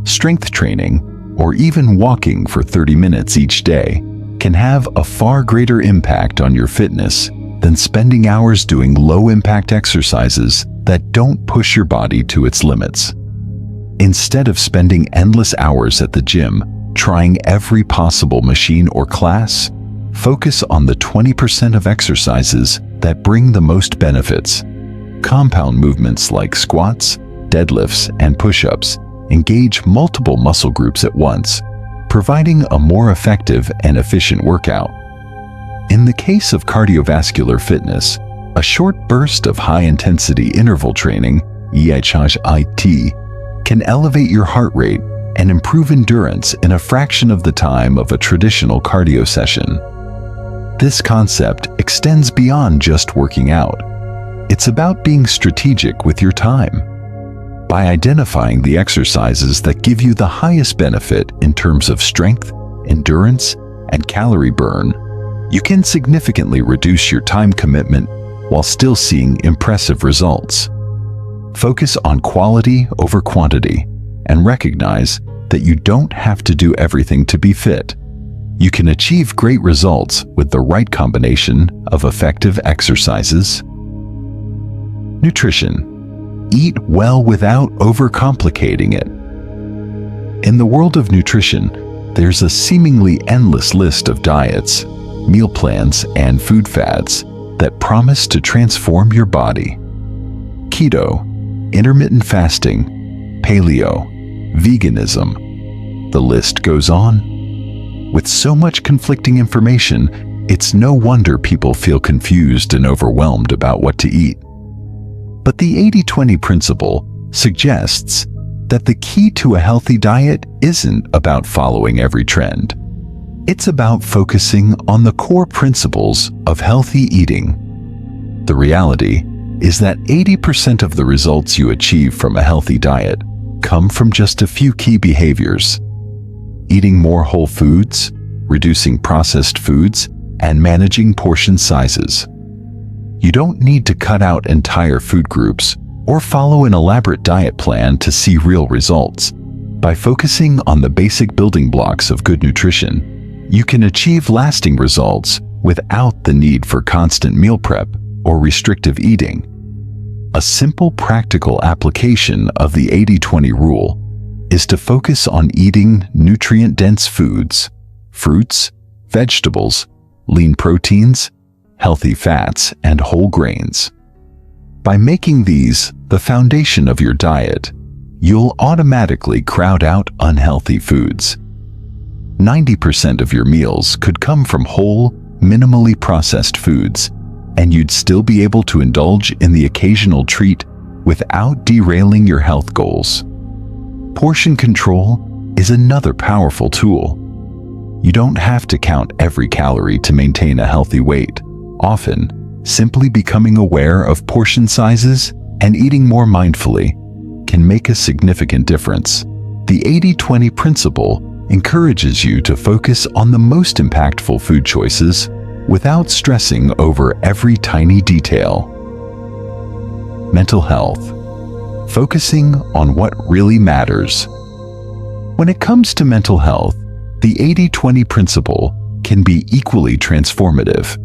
Speaker 1: strength training, or even walking for 30 minutes each day can have a far greater impact on your fitness than spending hours doing low-impact exercises that don't push your body to its limits. Instead of spending endless hours at the gym trying every possible machine or class, focus on the 20% of exercises that bring the most benefits. Compound movements like squats, deadlifts, and push-ups engage multiple muscle groups at once, providing a more effective and efficient workout. In the case of cardiovascular fitness, a short burst of high-intensity interval training, HIIT, can elevate your heart rate and improve endurance in a fraction of the time of a traditional cardio session. This concept extends beyond just working out. It's about being strategic with your time. By identifying the exercises that give you the highest benefit in terms of strength, endurance, and calorie burn, you can significantly reduce your time commitment while still seeing impressive results. Focus on quality over quantity and recognize that you don't have to do everything to be fit. You can achieve great results with the right combination of effective exercises. Nutrition. Eat well without overcomplicating it. In the world of nutrition, there's a seemingly endless list of diets, meal plans, and food fads that promise to transform your body. Keto, intermittent fasting, paleo, veganism. The list goes on. With so much conflicting information, it's no wonder people feel confused and overwhelmed about what to eat. But the 80-20 principle suggests that the key to a healthy diet isn't about following every trend. It's about focusing on the core principles of healthy eating. The reality is that 80% of the results you achieve from a healthy diet come from just a few key behaviors. Eating more whole foods, reducing processed foods, and managing portion sizes. You don't need to cut out entire food groups or follow an elaborate diet plan to see real results. By focusing on the basic building blocks of good nutrition, you can achieve lasting results without the need for constant meal prep or restrictive eating. A simple practical application of the 80-20 rule is to focus on eating nutrient-dense foods, fruits, vegetables, lean proteins, healthy fats, and whole grains. By making these the foundation of your diet, you'll automatically crowd out unhealthy foods. 90% of your meals could come from whole, minimally processed foods, and you'd still be able to indulge in the occasional treat without derailing your health goals. Portion control is another powerful tool. You don't have to count every calorie to maintain a healthy weight. Often, simply becoming aware of portion sizes and eating more mindfully can make a significant difference. The 80-20 principle encourages you to focus on the most impactful food choices without stressing over every tiny detail. Mental health. Focusing on what really matters. When it comes to mental health, the 80-20 principle can be equally transformative.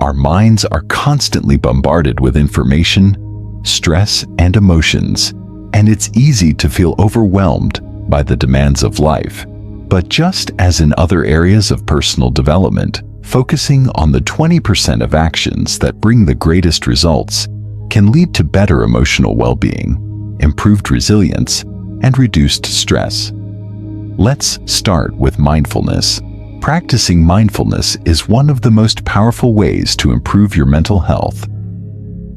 Speaker 1: Our minds are constantly bombarded with information, stress, and emotions, and it's easy to feel overwhelmed by the demands of life. But just as in other areas of personal development, focusing on the 20% of actions that bring the greatest results can lead to better emotional well-being, improved resilience, and reduced stress. Let's start with mindfulness. Practicing mindfulness is one of the most powerful ways to improve your mental health.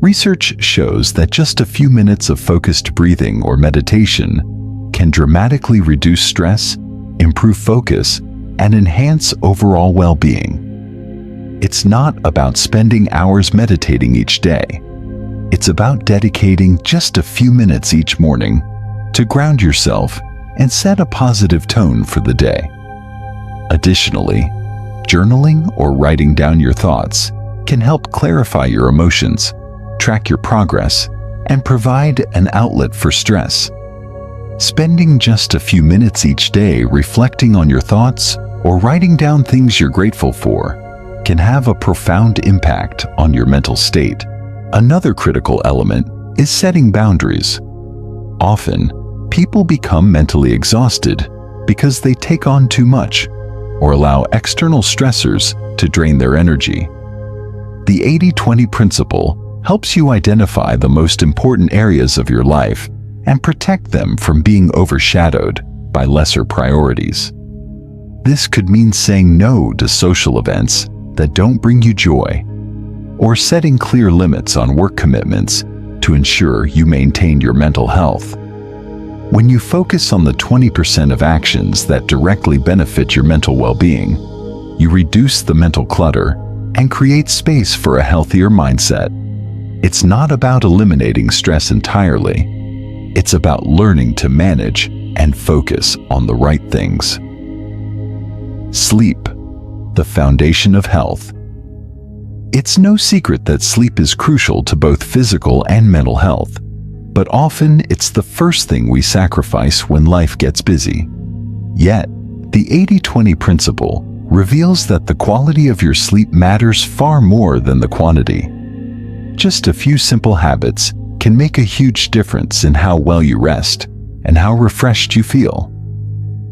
Speaker 1: Research shows that just a few minutes of focused breathing or meditation can dramatically reduce stress, improve focus, and enhance overall well-being. It's not about spending hours meditating each day. It's about dedicating just a few minutes each morning to ground yourself and set a positive tone for the day. Additionally, journaling or writing down your thoughts can help clarify your emotions, track your progress, and provide an outlet for stress. Spending just a few minutes each day reflecting on your thoughts or writing down things you're grateful for can have a profound impact on your mental state. Another critical element is setting boundaries. Often, people become mentally exhausted because they take on too much or allow external stressors to drain their energy. The 80-20 principle helps you identify the most important areas of your life and protect them from being overshadowed by lesser priorities. This could mean saying no to social events that don't bring you joy, or setting clear limits on work commitments to ensure you maintain your mental health. When you focus on the 20% of actions that directly benefit your mental well-being, you reduce the mental clutter and create space for a healthier mindset. It's not about eliminating stress entirely. It's about learning to manage and focus on the right things. Sleep, the foundation of health. It's no secret that sleep is crucial to both physical and mental health, but often it's the first thing we sacrifice when life gets busy. Yet, the 80-20 principle reveals that the quality of your sleep matters far more than the quantity. Just a few simple habits can make a huge difference in how well you rest and how refreshed you feel.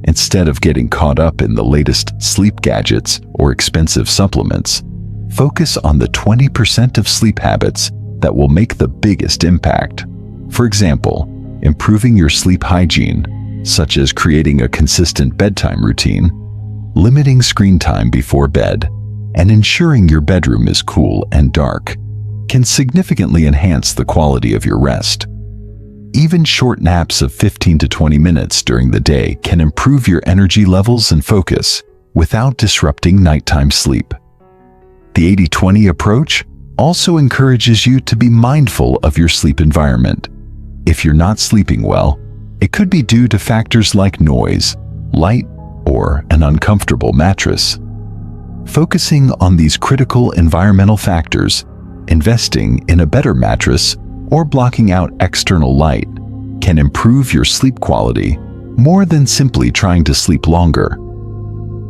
Speaker 1: Instead of getting caught up in the latest sleep gadgets or expensive supplements, focus on the 20% of sleep habits that will make the biggest impact. For example, improving your sleep hygiene, such as creating a consistent bedtime routine, limiting screen time before bed, and ensuring your bedroom is cool and dark, can significantly enhance the quality of your rest. Even short naps of 15 to 20 minutes during the day can improve your energy levels and focus without disrupting nighttime sleep. The 80-20 approach also encourages you to be mindful of your sleep environment. If you're not sleeping well, it could be due to factors like noise, light, or an uncomfortable mattress. Focusing on these critical environmental factors, investing in a better mattress, or blocking out external light can improve your sleep quality more than simply trying to sleep longer.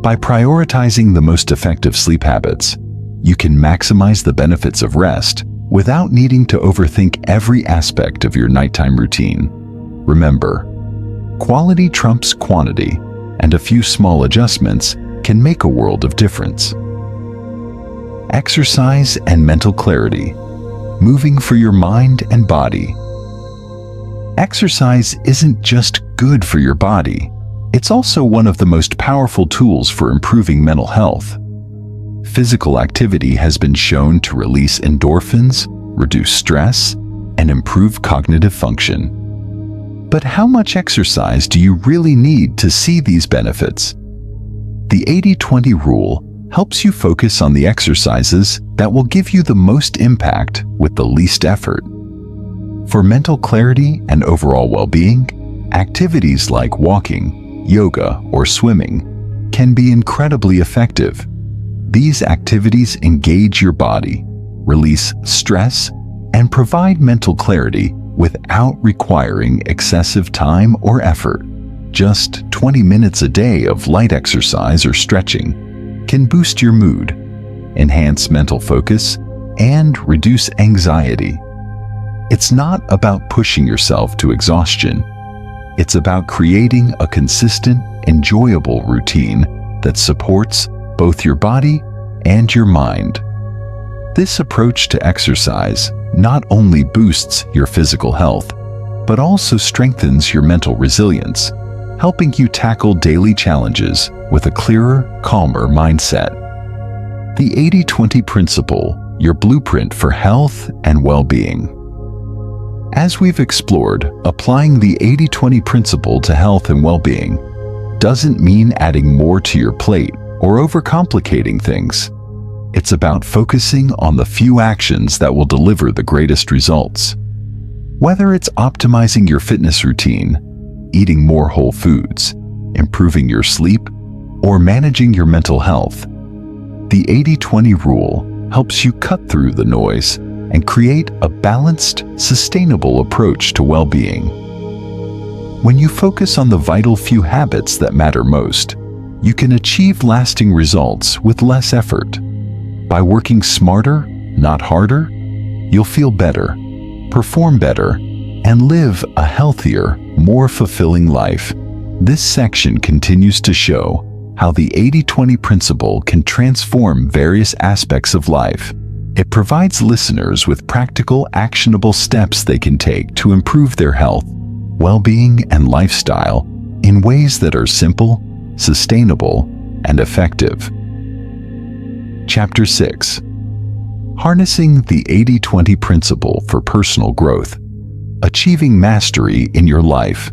Speaker 1: By prioritizing the most effective sleep habits, you can maximize the benefits of rest without needing to overthink every aspect of your nighttime routine. Remember, quality trumps quantity, and a few small adjustments can make a world of difference. Exercise and mental clarity. Moving for your mind and body. Exercise isn't just good for your body, it's also one of the most powerful tools for improving mental health. Physical activity has been shown to release endorphins, reduce stress, and improve cognitive function. But how much exercise do you really need to see these benefits? The 80-20 rule helps you focus on the exercises that will give you the most impact with the least effort. For mental clarity and overall well-being, activities like walking, yoga, or swimming can be incredibly effective. These activities engage your body, release stress, and provide mental clarity without requiring excessive time or effort. Just 20 minutes a day of light exercise or stretching can boost your mood, enhance mental focus, and reduce anxiety. It's not about pushing yourself to exhaustion. It's about creating a consistent, enjoyable routine that supports both your body and your mind. This approach to exercise not only boosts your physical health, but also strengthens your mental resilience, helping you tackle daily challenges with a clearer, calmer mindset. The 80-20 principle, your blueprint for health and well-being. As we've explored, applying the 80-20 principle to health and well-being doesn't mean adding more to your plate or overcomplicating things. It's about focusing on the few actions that will deliver the greatest results. Whether it's optimizing your fitness routine, eating more whole foods, improving your sleep, or managing your mental health, the 80-20 rule helps you cut through the noise and create a balanced, sustainable approach to well-being. When you focus on the vital few habits that matter most, you can achieve lasting results with less effort. By working smarter, not harder, you'll feel better, perform better, and live a healthier, more fulfilling life. This section continues to show how the 80-20 principle can transform various aspects of life. It provides listeners with practical, actionable steps they can take to improve their health, well-being, and lifestyle in ways that are simple, sustainable, and effective. Chapter 6. Harnessing the 80-20 principle for personal growth. Achieving mastery in your life.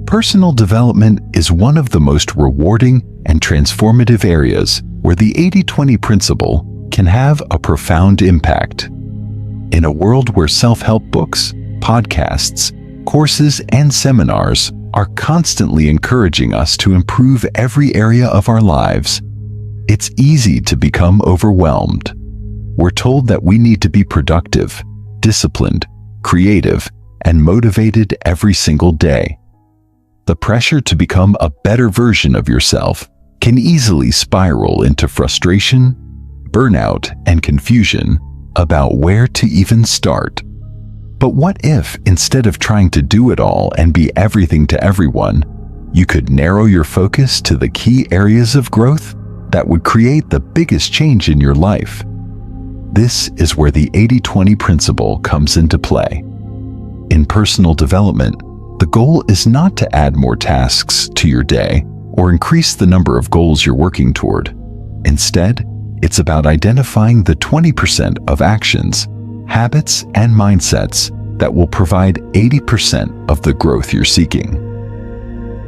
Speaker 1: Personal development is one of the most rewarding and transformative areas where the 80-20 principle can have a profound impact. In a world where self-help books, podcasts, courses, and seminars are constantly encouraging us to improve every area of our lives, it's easy to become overwhelmed. We're told that we need to be productive, disciplined, creative, and motivated every single day. The pressure to become a better version of yourself can easily spiral into frustration, burnout, and confusion about where to even start. But what if, instead of trying to do it all and be everything to everyone, you could narrow your focus to the key areas of growth that would create the biggest change in your life? This is where the 80-20 principle comes into play. In personal development, the goal is not to add more tasks to your day or increase the number of goals you're working toward. Instead, it's about identifying the 20% of actions, habits, and mindsets that will provide 80% of the growth you're seeking.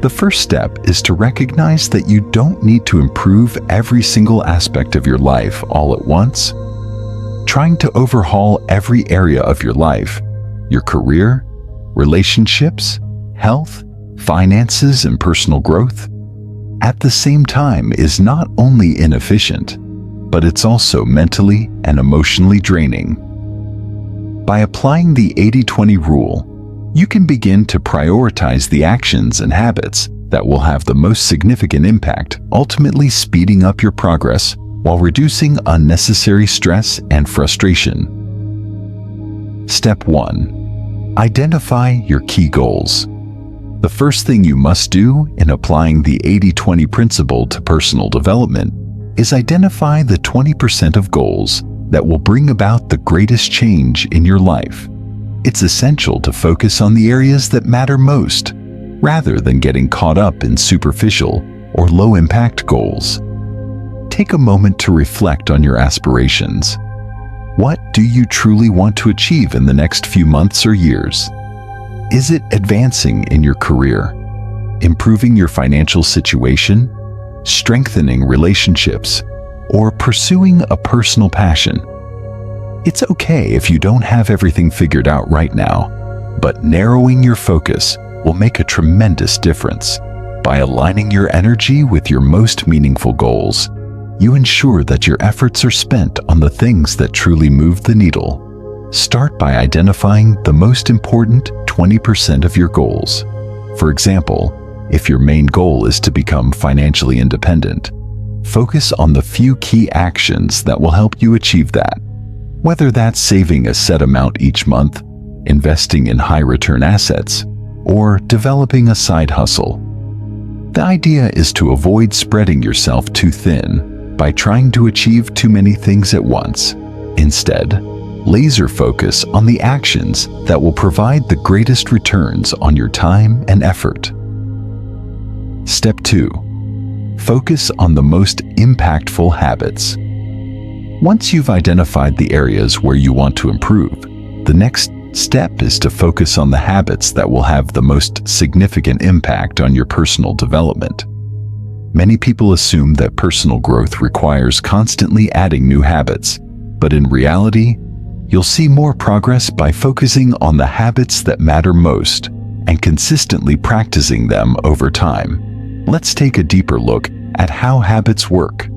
Speaker 1: The first step is to recognize that you don't need to improve every single aspect of your life all at once. Trying to overhaul every area of your life, your career, relationships, health, finances, and personal growth, at the same time is not only inefficient, but it's also mentally and emotionally draining. By applying the 80-20 rule, you can begin to prioritize the actions and habits that will have the most significant impact, ultimately speeding up your progress while reducing unnecessary stress and frustration. Step 1. Identify your key goals. The first thing you must do in applying the 80-20 principle to personal development is identify the 20% of goals that will bring about the greatest change in your life. It's essential to focus on the areas that matter most, rather than getting caught up in superficial or low-impact goals. Take a moment to reflect on your aspirations. What do you truly want to achieve in the next few months or years? Is it advancing in your career, improving your financial situation, strengthening relationships, or pursuing a personal passion? It's okay if you don't have everything figured out right now, but narrowing your focus will make a tremendous difference. By aligning your energy with your most meaningful goals, you ensure that your efforts are spent on the things that truly move the needle. Start by identifying the most important 20% of your goals. For example, if your main goal is to become financially independent, focus on the few key actions that will help you achieve that. Whether that's saving a set amount each month, investing in high-return assets, or developing a side hustle. The idea is to avoid spreading yourself too thin by trying to achieve too many things at once. Instead, laser focus on the actions that will provide the greatest returns on your time and effort. Step 2. Focus on the most impactful habits. Once you've identified the areas where you want to improve, the next step is to focus on the habits that will have the most significant impact on your personal development. Many people assume that personal growth requires constantly adding new habits, but in reality, you'll see more progress by focusing on the habits that matter most and consistently practicing them over time. Let's take a deeper look at how habits work.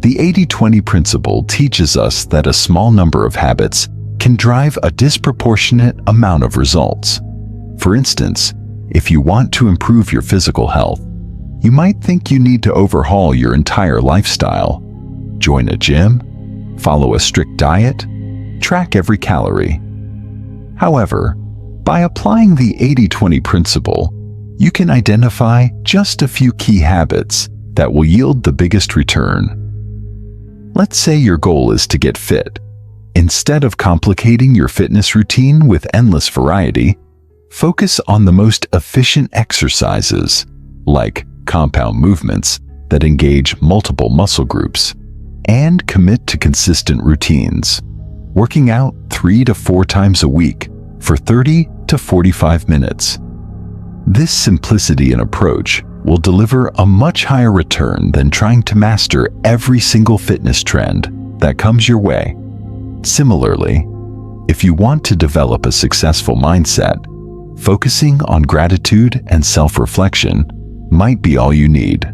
Speaker 1: The 80-20 principle teaches us that a small number of habits can drive a disproportionate amount of results. For instance, if you want to improve your physical health, you might think you need to overhaul your entire lifestyle. Join a gym, follow a strict diet, track every calorie. However, by applying the 80-20 principle, you can identify just a few key habits that will yield the biggest return. Let's say your goal is to get fit. Instead of complicating your fitness routine with endless variety, focus on the most efficient exercises, like compound movements that engage multiple muscle groups, and commit to consistent routines, working out 3 to 4 times a week for 30 to 45 minutes. This simplicity and approach will deliver a much higher return than trying to master every single fitness trend that comes your way. Similarly, if you want to develop a successful mindset, focusing on gratitude and self-reflection might be all you need.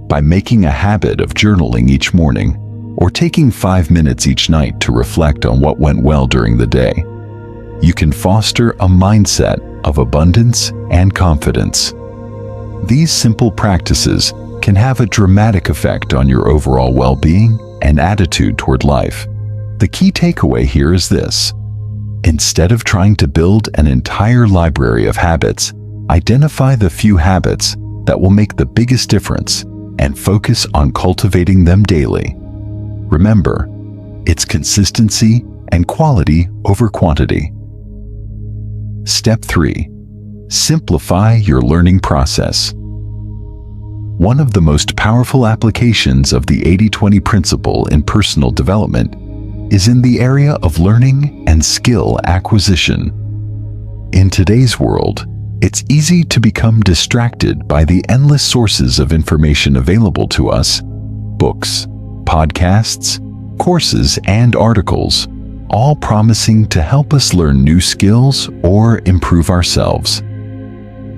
Speaker 1: By making a habit of journaling each morning or taking 5 minutes each night to reflect on what went well during the day, you can foster a mindset of abundance and confidence. These simple practices can have a dramatic effect on your overall well-being and attitude toward life. The key takeaway here is this: instead of trying to build an entire library of habits, identify the few habits that will make the biggest difference and focus on cultivating them daily. Remember, it's consistency and quality over quantity. Step 3. Simplify your learning process. One of the most powerful applications of the 80-20 principle in personal development is in the area of learning and skill acquisition. In today's world, it's easy to become distracted by the endless sources of information available to us: books, podcasts, courses, and articles, all promising to help us learn new skills or improve ourselves.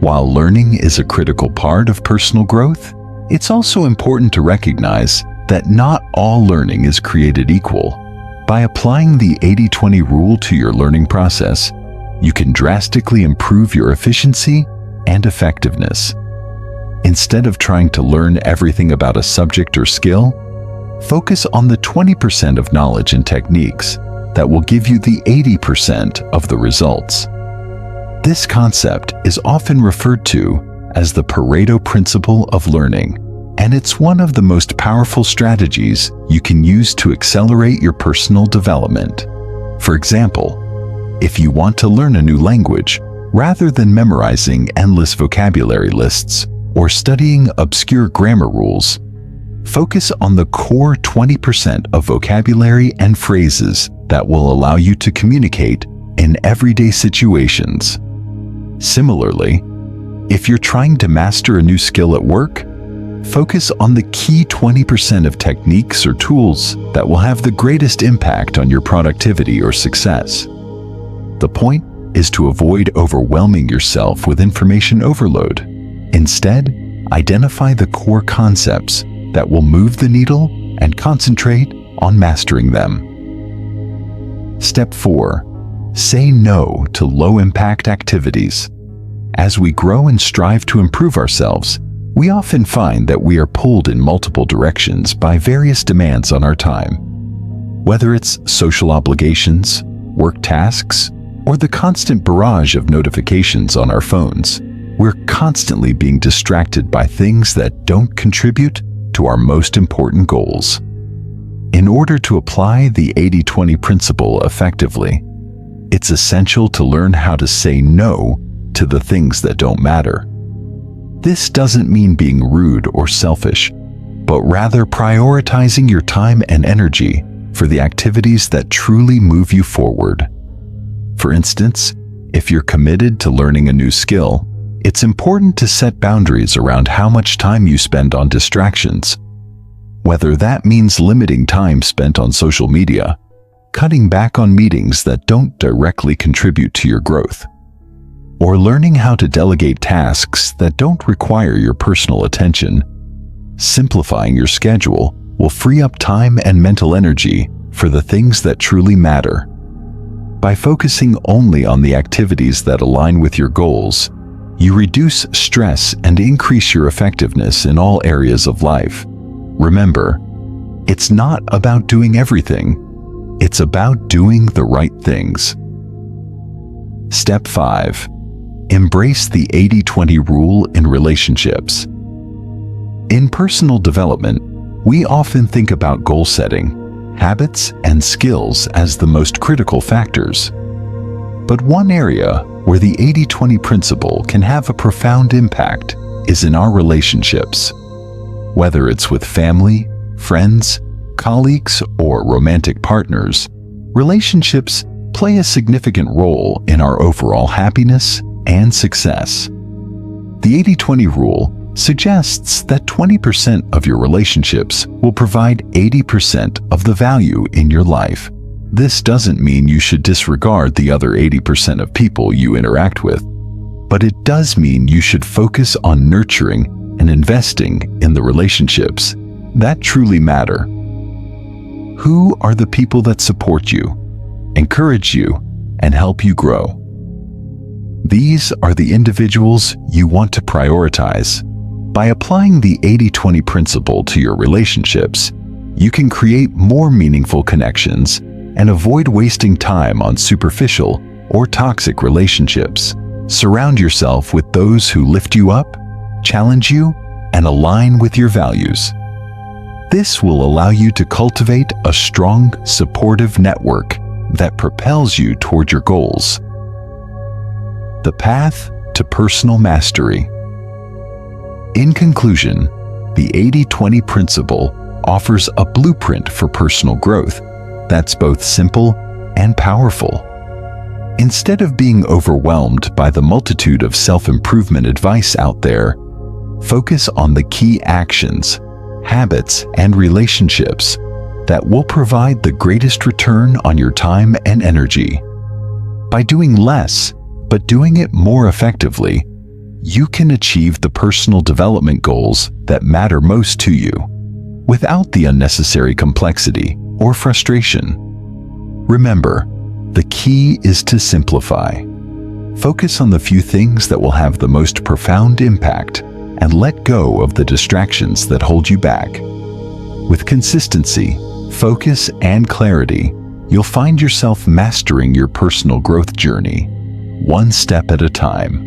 Speaker 1: While learning is a critical part of personal growth, it's also important to recognize that not all learning is created equal. By applying the 80-20 rule to your learning process, you can drastically improve your efficiency and effectiveness. Instead of trying to learn everything about a subject or skill, focus on the 20% of knowledge and techniques that will give you the 80% of the results. This concept is often referred to as the Pareto principle of learning, and it's one of the most powerful strategies you can use to accelerate your personal development. For example, if you want to learn a new language, rather than memorizing endless vocabulary lists or studying obscure grammar rules, focus on the core 20% of vocabulary and phrases that will allow you to communicate in everyday situations. Similarly, if you're trying to master a new skill at work, focus on the key 20% of techniques or tools that will have the greatest impact on your productivity or success. The point is to avoid overwhelming yourself with information overload. Instead, identify the core concepts that will move the needle and concentrate on mastering them. Step 4. Say no to low-impact activities. As we grow and strive to improve ourselves, we often find that we are pulled in multiple directions by various demands on our time. Whether it's social obligations, work tasks, or the constant barrage of notifications on our phones, we're constantly being distracted by things that don't contribute to our most important goals. In order to apply the 80-20 principle effectively, it's essential to learn how to say no to the things that don't matter. This doesn't mean being rude or selfish, but rather prioritizing your time and energy for the activities that truly move you forward. For instance, if you're committed to learning a new skill, it's important to set boundaries around how much time you spend on distractions. Whether that means limiting time spent on social media, cutting back on meetings that don't directly contribute to your growth, or learning how to delegate tasks that don't require your personal attention, simplifying your schedule will free up time and mental energy for the things that truly matter. By focusing only on the activities that align with your goals, you reduce stress and increase your effectiveness in all areas of life. Remember, it's not about doing everything. It's about doing the right things. Step 5. Embrace the 80-20 rule in relationships. In personal development, we often think about goal setting, habits, and skills as the most critical factors. But one area where the 80-20 principle can have a profound impact is in our relationships. Whether it's with family, friends, colleagues, or romantic partners, relationships play a significant role in our overall happiness and success. The 80-20 rule suggests that 20% of your relationships will provide 80% of the value in your life. This doesn't mean you should disregard the other 80% of people you interact with, but it does mean you should focus on nurturing and investing in the relationships that truly matter. Who are the people that support you, encourage you, and help you grow? These are the individuals you want to prioritize. By applying the 80-20 principle to your relationships, you can create more meaningful connections and avoid wasting time on superficial or toxic relationships. Surround yourself with those who lift you up, challenge you, and align with your values. This will allow you to cultivate a strong, supportive network that propels you toward your goals. The path to personal mastery. In conclusion, the 80-20 principle offers a blueprint for personal growth that's both simple and powerful. Instead of being overwhelmed by the multitude of self-improvement advice out there, focus on the key actions, habits, and relationships that will provide the greatest return on your time and energy. By doing less, but doing it more effectively, you can achieve the personal development goals that matter most to you, without the unnecessary complexity or frustration. Remember, the key is to simplify. Focus on the few things that will have the most profound impact and let go of the distractions that hold you back. With consistency, focus, and clarity, you'll find yourself mastering your personal growth journey, one step at a time.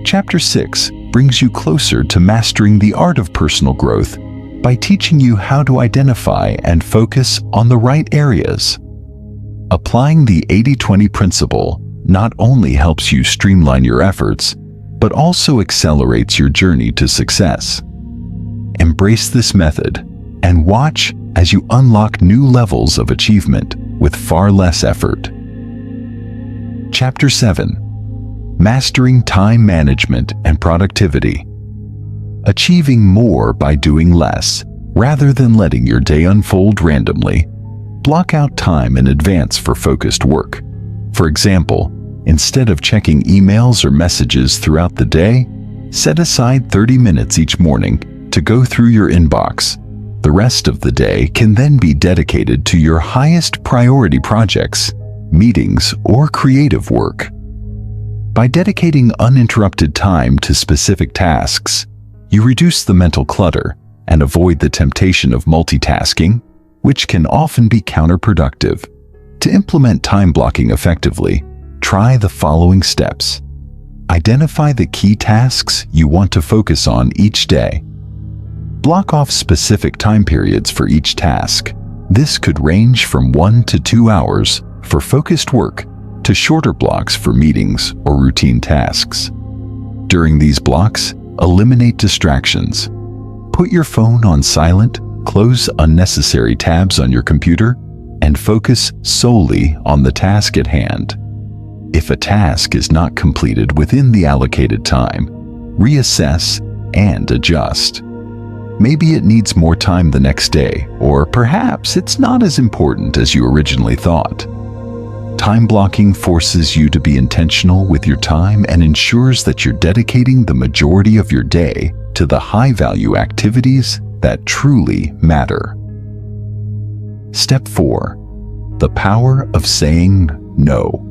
Speaker 1: Chapter 6 brings you closer to mastering the art of personal growth by teaching you how to identify and focus on the right areas. Applying the 80-20 principle not only helps you streamline your efforts, but also accelerates your journey to success. Embrace this method and watch as you unlock new levels of achievement with far less effort. Chapter 7: Mastering Time Management and Productivity. Achieving more by doing less. Rather than letting your day unfold randomly, block out time in advance for focused work. For example, instead of checking emails or messages throughout the day, set aside 30 minutes each morning to go through your inbox. The rest of the day can then be dedicated to your highest priority projects, meetings, or creative work. By dedicating uninterrupted time to specific tasks, you reduce the mental clutter and avoid the temptation of multitasking, which can often be counterproductive. To implement time blocking effectively, try the following steps. Identify the key tasks you want to focus on each day. Block off specific time periods for each task. This could range from 1 to 2 hours for focused work to shorter blocks for meetings or routine tasks. During these blocks, eliminate distractions. Put your phone on silent, close unnecessary tabs on your computer, and focus solely on the task at hand. If a task is not completed within the allocated time, reassess and adjust. Maybe it needs more time the next day, or perhaps it's not as important as you originally thought. Time blocking forces you to be intentional with your time and ensures that you're dedicating the majority of your day to the high-value activities that truly matter. Step 4: The power of saying no.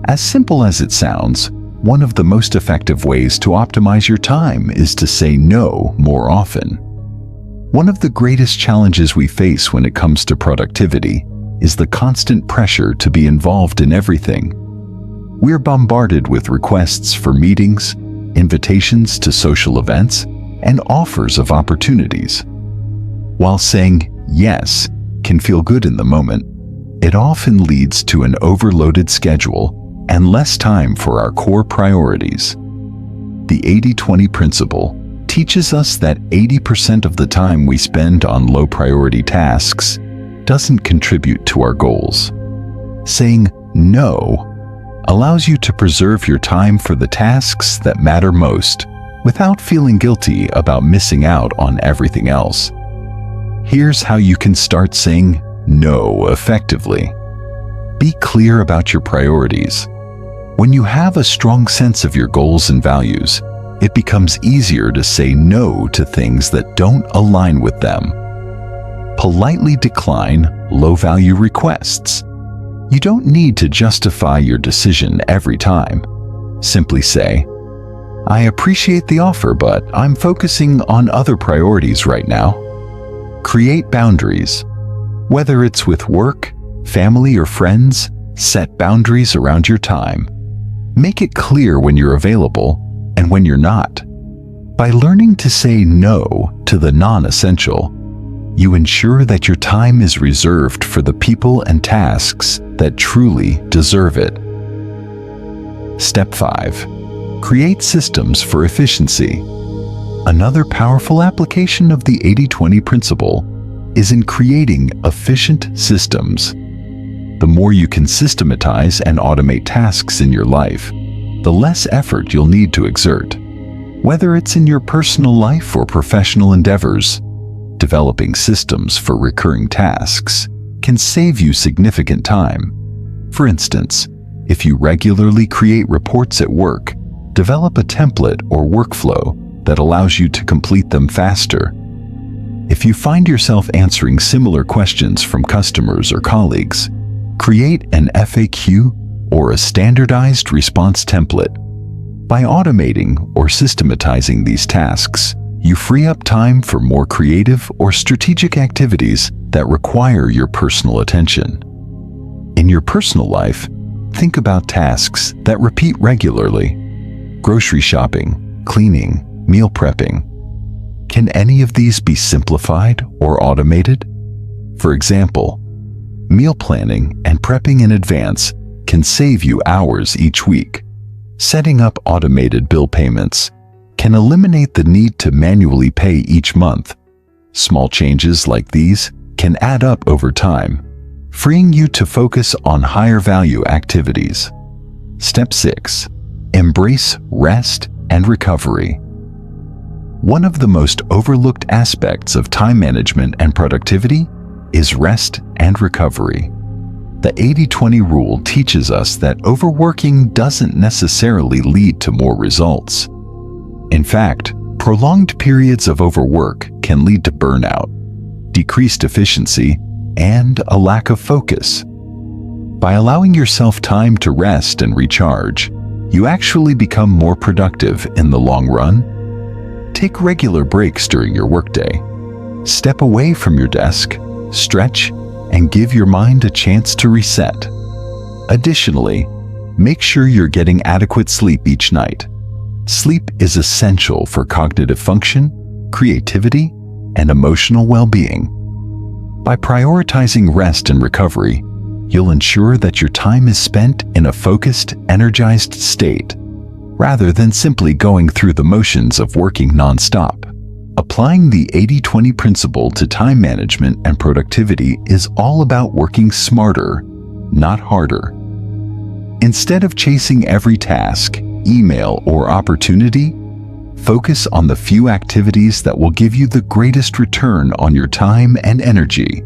Speaker 1: As simple as it sounds, one of the most effective ways to optimize your time is to say no more often. One of the greatest challenges we face when it comes to productivity is the constant pressure to be involved in everything. We're bombarded with requests for meetings, invitations to social events, and offers of opportunities. While saying yes can feel good in the moment, it often leads to an overloaded schedule and less time for our core priorities. The 80-20 principle teaches us that 80% of the time we spend on low-priority tasks doesn't contribute to our goals. Saying no allows you to preserve your time for the tasks that matter most without feeling guilty about missing out on everything else. Here's how you can start saying no effectively. Be clear about your priorities. When you have a strong sense of your goals and values, it becomes easier to say no to things that don't align with them. Politely decline low-value requests. You don't need to justify your decision every time. Simply say, "I appreciate the offer, but I'm focusing on other priorities right now." Create boundaries. Whether it's with work, family, or friends, set boundaries around your time. Make it clear when you're available and when you're not. By learning to say no to the non-essential, you ensure that your time is reserved for the people and tasks that truly deserve it. Step 5. Create systems for efficiency. Another powerful application of the 80-20 principle is in creating efficient systems. The more you can systematize and automate tasks in your life, the less effort you'll need to exert. Whether it's in your personal life or professional endeavors, developing systems for recurring tasks can save you significant time. For instance, if you regularly create reports at work, develop a template or workflow that allows you to complete them faster. If you find yourself answering similar questions from customers or colleagues, create an FAQ or a standardized response template. By automating or systematizing these tasks, you free up time for more creative or strategic activities that require your personal attention. In your personal life, think about tasks that repeat regularly. Grocery shopping, cleaning, meal prepping. Can any of these be simplified or automated? For example, meal planning and prepping in advance can save you hours each week. Setting up automated bill payments can eliminate the need to manually pay each month, Small changes like these can add up over time, freeing you to focus on higher value activities. Step 6. Embrace rest and recovery. One of the most overlooked aspects of time management and productivity is rest and recovery. The 80-20 rule teaches us that overworking doesn't necessarily lead to more results. In fact, prolonged periods of overwork can lead to burnout, decreased efficiency, and a lack of focus. By allowing yourself time to rest and recharge, you actually become more productive in the long run. Take regular breaks during your workday. Step away from your desk, stretch, and give your mind a chance to reset. Additionally, make sure you're getting adequate sleep each night. Sleep is essential for cognitive function, creativity, and emotional well-being. By prioritizing rest and recovery, you'll ensure that your time is spent in a focused, energized state, rather than simply going through the motions of working nonstop. Applying the 80-20 principle to time management and productivity is all about working smarter, not harder. Instead of chasing every task, email, or opportunity, focus on the few activities that will give you the greatest return on your time and energy.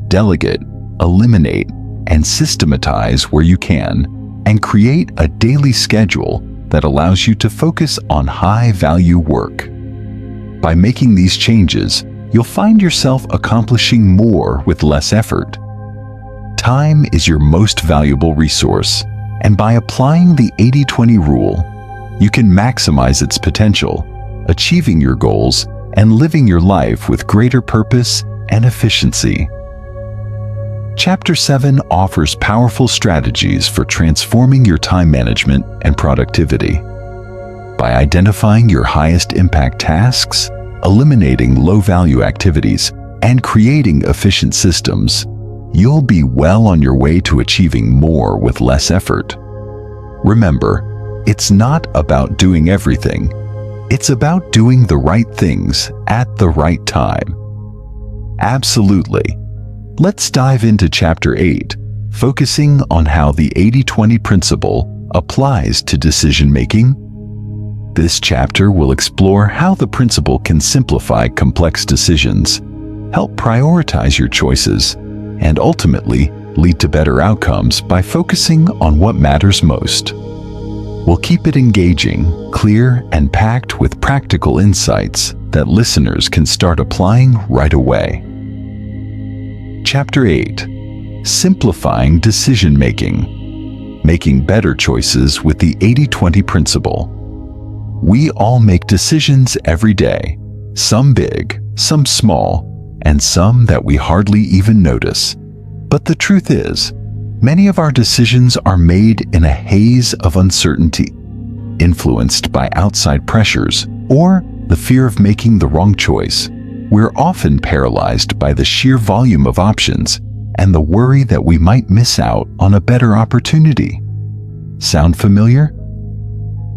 Speaker 1: Delegate, eliminate, and systematize where you can, and create a daily schedule that allows you to focus on high-value work. By making these changes, you'll find yourself accomplishing more with less effort. Time is your most valuable resource, and by applying the 80-20 rule, you can maximize its potential, achieving your goals and living your life with greater purpose and efficiency. Chapter 7 offers powerful strategies for transforming your time management and productivity. By identifying your highest impact tasks, eliminating low-value activities, and creating efficient systems, you'll be well on your way to achieving more with less effort. Remember, it's not about doing everything. It's about doing the right things at the right time. Absolutely. Let's dive into Chapter 8, focusing on how the 80-20 principle applies to decision-making. This chapter will explore how the principle can simplify complex decisions, help prioritize your choices, and ultimately lead to better outcomes by focusing on what matters most. We'll keep it engaging, clear, and packed with practical insights that listeners can start applying right away. Chapter 8. Simplifying Decision-Making. Making better choices with the 80-20 principle. We all make decisions every day, some big, some small, and some that we hardly even notice. But the truth is, many of our decisions are made in a haze of uncertainty, influenced by outside pressures or the fear of making the wrong choice. We're often paralyzed by the sheer volume of options and the worry that we might miss out on a better opportunity. Sound familiar?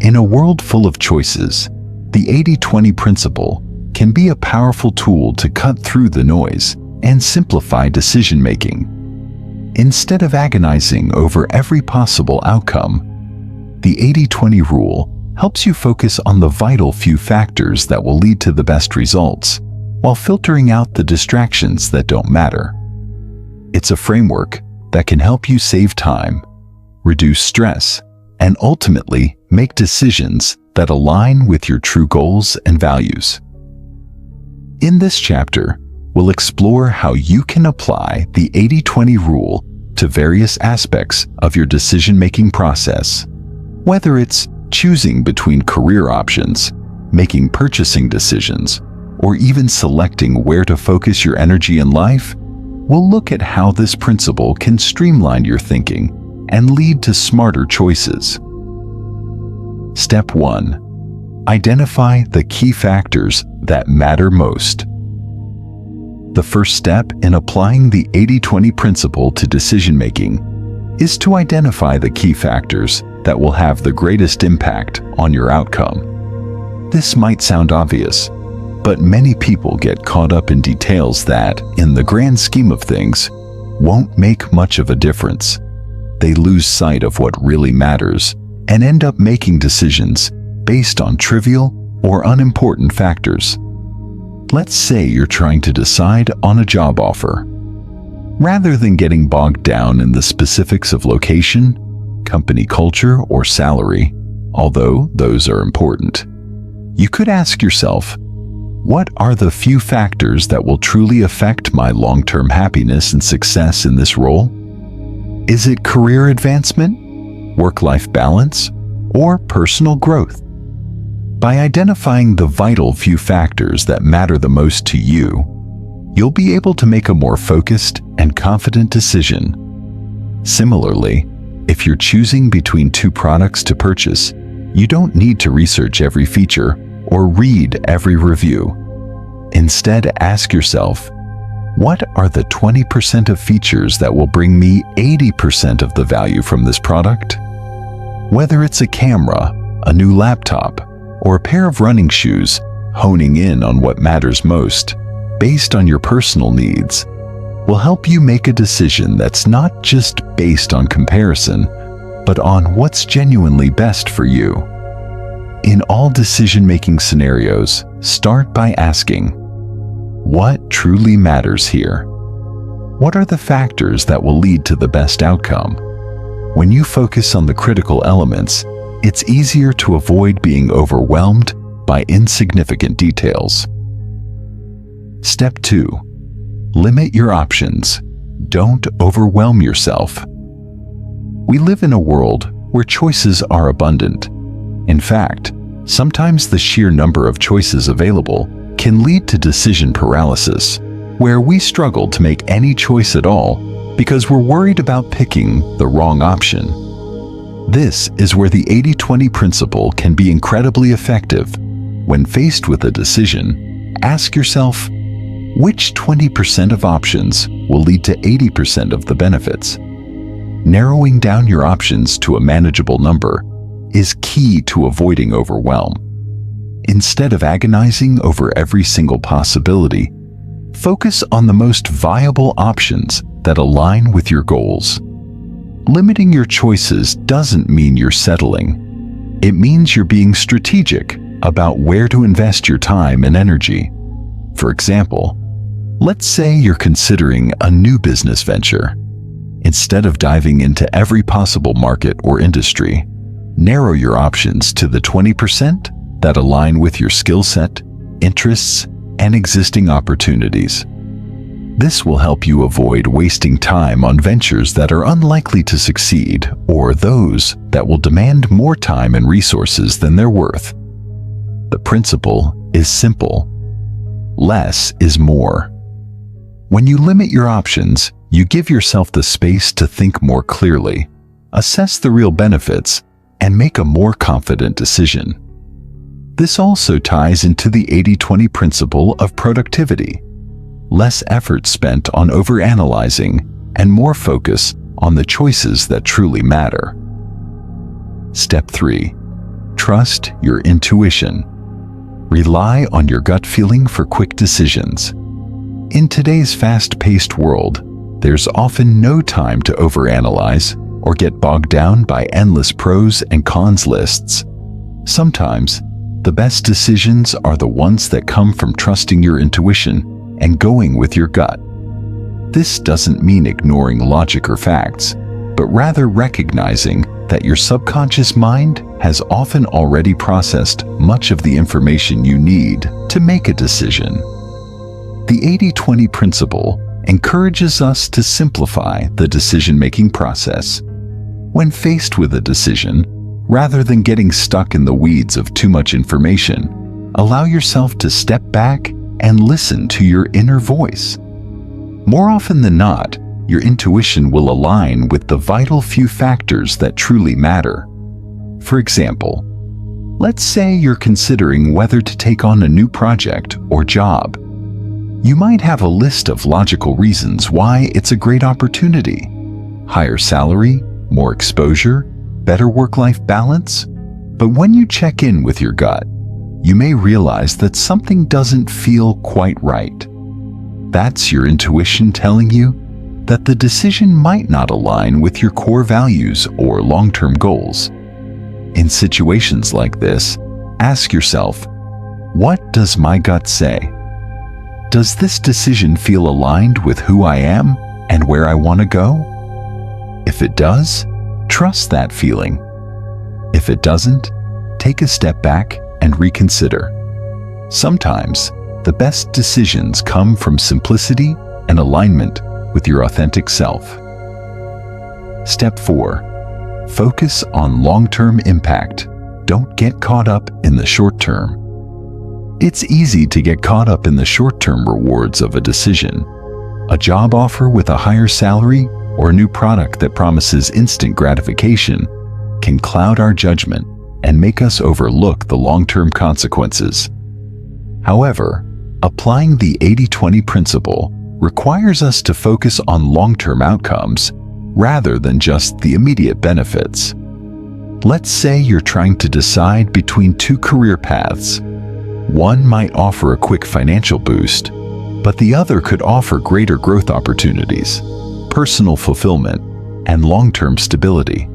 Speaker 1: In a world full of choices, the 80-20 principle can be a powerful tool to cut through the noise and simplify decision-making. Instead of agonizing over every possible outcome, the 80-20 rule helps you focus on the vital few factors that will lead to the best results, while filtering out the distractions that don't matter. It's a framework that can help you save time, reduce stress, and ultimately make decisions that align with your true goals and values. In this chapter, we'll explore how you can apply the 80-20 rule to various aspects of your decision-making process. Whether it's choosing between career options, making purchasing decisions, or even selecting where to focus your energy in life, we'll look at how this principle can streamline your thinking and lead to smarter choices. Step 1. Identify the key factors that matter most. The first step in applying the 80-20 principle to decision-making is to identify the key factors that will have the greatest impact on your outcome. This might sound obvious, But many people get caught up in details that, in the grand scheme of things, won't make much of a difference. They lose sight of what really matters and end up making decisions based on trivial or unimportant factors. Let's say you're trying to decide on a job offer. Rather than getting bogged down in the specifics of location, company culture, or salary, although those are important, you could ask yourself, what are the few factors that will truly affect my long-term happiness and success in this role? Is it career advancement, work-life balance, or personal growth? By identifying the vital few factors that matter the most to you, you'll be able to make a more focused and confident decision. Similarly, if you're choosing between two products to purchase, you don't need to research every feature or read every review. Instead, ask yourself, what are the 20% of features that will bring me 80% of the value from this product? Whether it's a camera, a new laptop, or a pair of running shoes, honing in on what matters most, based on your personal needs, will help you make a decision that's not just based on comparison, but on what's genuinely best for you. In all decision-making scenarios, start by asking, what truly matters here? What are the factors that will lead to the best outcome? When you focus on the critical elements, it's easier to avoid being overwhelmed by insignificant details. Step 2. Limit your options. Don't overwhelm yourself. We live in a world where choices are abundant. In fact, sometimes the sheer number of choices available can lead to decision paralysis, where we struggle to make any choice at all because we're worried about picking the wrong option. This is where the 80-20 principle can be incredibly effective. When faced with a decision, ask yourself, which 20% of options will lead to 80% of the benefits? Narrowing down your options to a manageable number is key to avoiding overwhelm. Instead of agonizing over every single possibility, focus on the most viable options that align with your goals. Limiting your choices doesn't mean you're settling. It means you're being strategic about where to invest your time and energy. For example, let's say you're considering a new business venture. Instead of diving into every possible market or industry, narrow your options to the 20% that align with your skill set, interests, and existing opportunities. This will help you avoid wasting time on ventures that are unlikely to succeed or those that will demand more time and resources than they're worth. The principle is simple. Less is more. When you limit your options, you give yourself the space to think more clearly, assess the real benefits, and make a more confident decision. This also ties into the 80-20 principle of productivity. Less effort spent on overanalyzing and more focus on the choices that truly matter. Step 3. Trust your intuition. Rely on your gut feeling for quick decisions. In today's fast-paced world, there's often no time to overanalyze or get bogged down by endless pros and cons lists. Sometimes, the best decisions are the ones that come from trusting your intuition and going with your gut. This doesn't mean ignoring logic or facts, but rather recognizing that your subconscious mind has often already processed much of the information you need to make a decision. The 80-20 principle encourages us to simplify the decision-making process. When faced with a decision, rather than getting stuck in the weeds of too much information, allow yourself to step back and listen to your inner voice. More often than not, your intuition will align with the vital few factors that truly matter. For example, let's say you're considering whether to take on a new project or job. You might have a list of logical reasons why it's a great opportunity: higher salary, more exposure, better work-life balance. But when you check in with your gut, you may realize that something doesn't feel quite right. That's your intuition telling you that the decision might not align with your core values or long-term goals. In situations like this, ask yourself, what does my gut say? Does this decision feel aligned with who I am and where I want to go? If it does, trust that feeling. If it doesn't, take a step back and reconsider. Sometimes, the best decisions come from simplicity and alignment with your authentic self. Step 4. Focus on long-term impact. Don't get caught up in the short term. It's easy to get caught up in the short-term rewards of a decision. A job offer with a higher salary or a new product that promises instant gratification can cloud our judgment and make us overlook the long-term consequences. However, applying the 80-20 principle requires us to focus on long-term outcomes rather than just the immediate benefits. Let's say you're trying to decide between two career paths. One might offer a quick financial boost, but the other could offer greater growth opportunities, personal fulfillment, and long-term stability.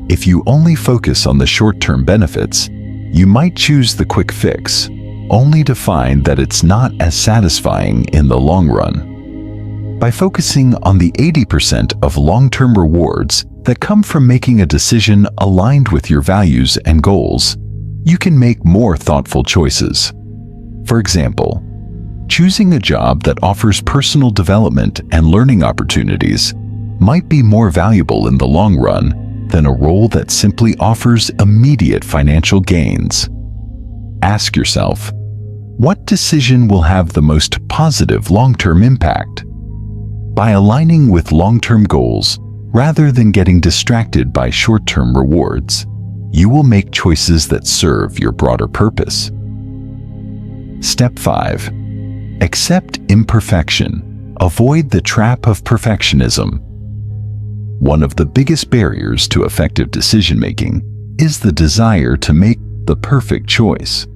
Speaker 1: If you only focus on the short-term benefits, you might choose the quick fix, only to find that it's not as satisfying in the long run. By focusing on the 80% of long-term rewards that come from making a decision aligned with your values and goals, you can make more thoughtful choices. For example, choosing a job that offers personal development and learning opportunities might be more valuable in the long run than a role that simply offers immediate financial gains. Ask yourself, what decision will have the most positive long-term impact? By aligning with long-term goals, rather than getting distracted by short-term rewards, you will make choices that serve your broader purpose. Step 5. Accept imperfection. Avoid the trap of perfectionism. One of the biggest barriers to effective decision-making is the desire to make the perfect choice.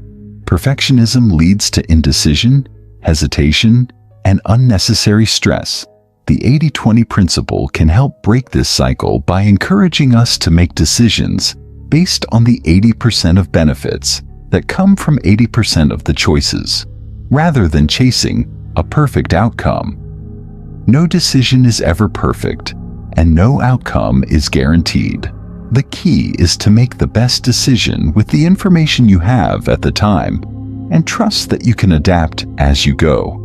Speaker 1: Perfectionism leads to indecision, hesitation, and unnecessary stress. The 80-20 principle can help break this cycle by encouraging us to make decisions based on the 80% of benefits that come from 80% of the choices, rather than chasing a perfect outcome. No decision is ever perfect, and no outcome is guaranteed. The key is to make the best decision with the information you have at the time and trust that you can adapt as you go.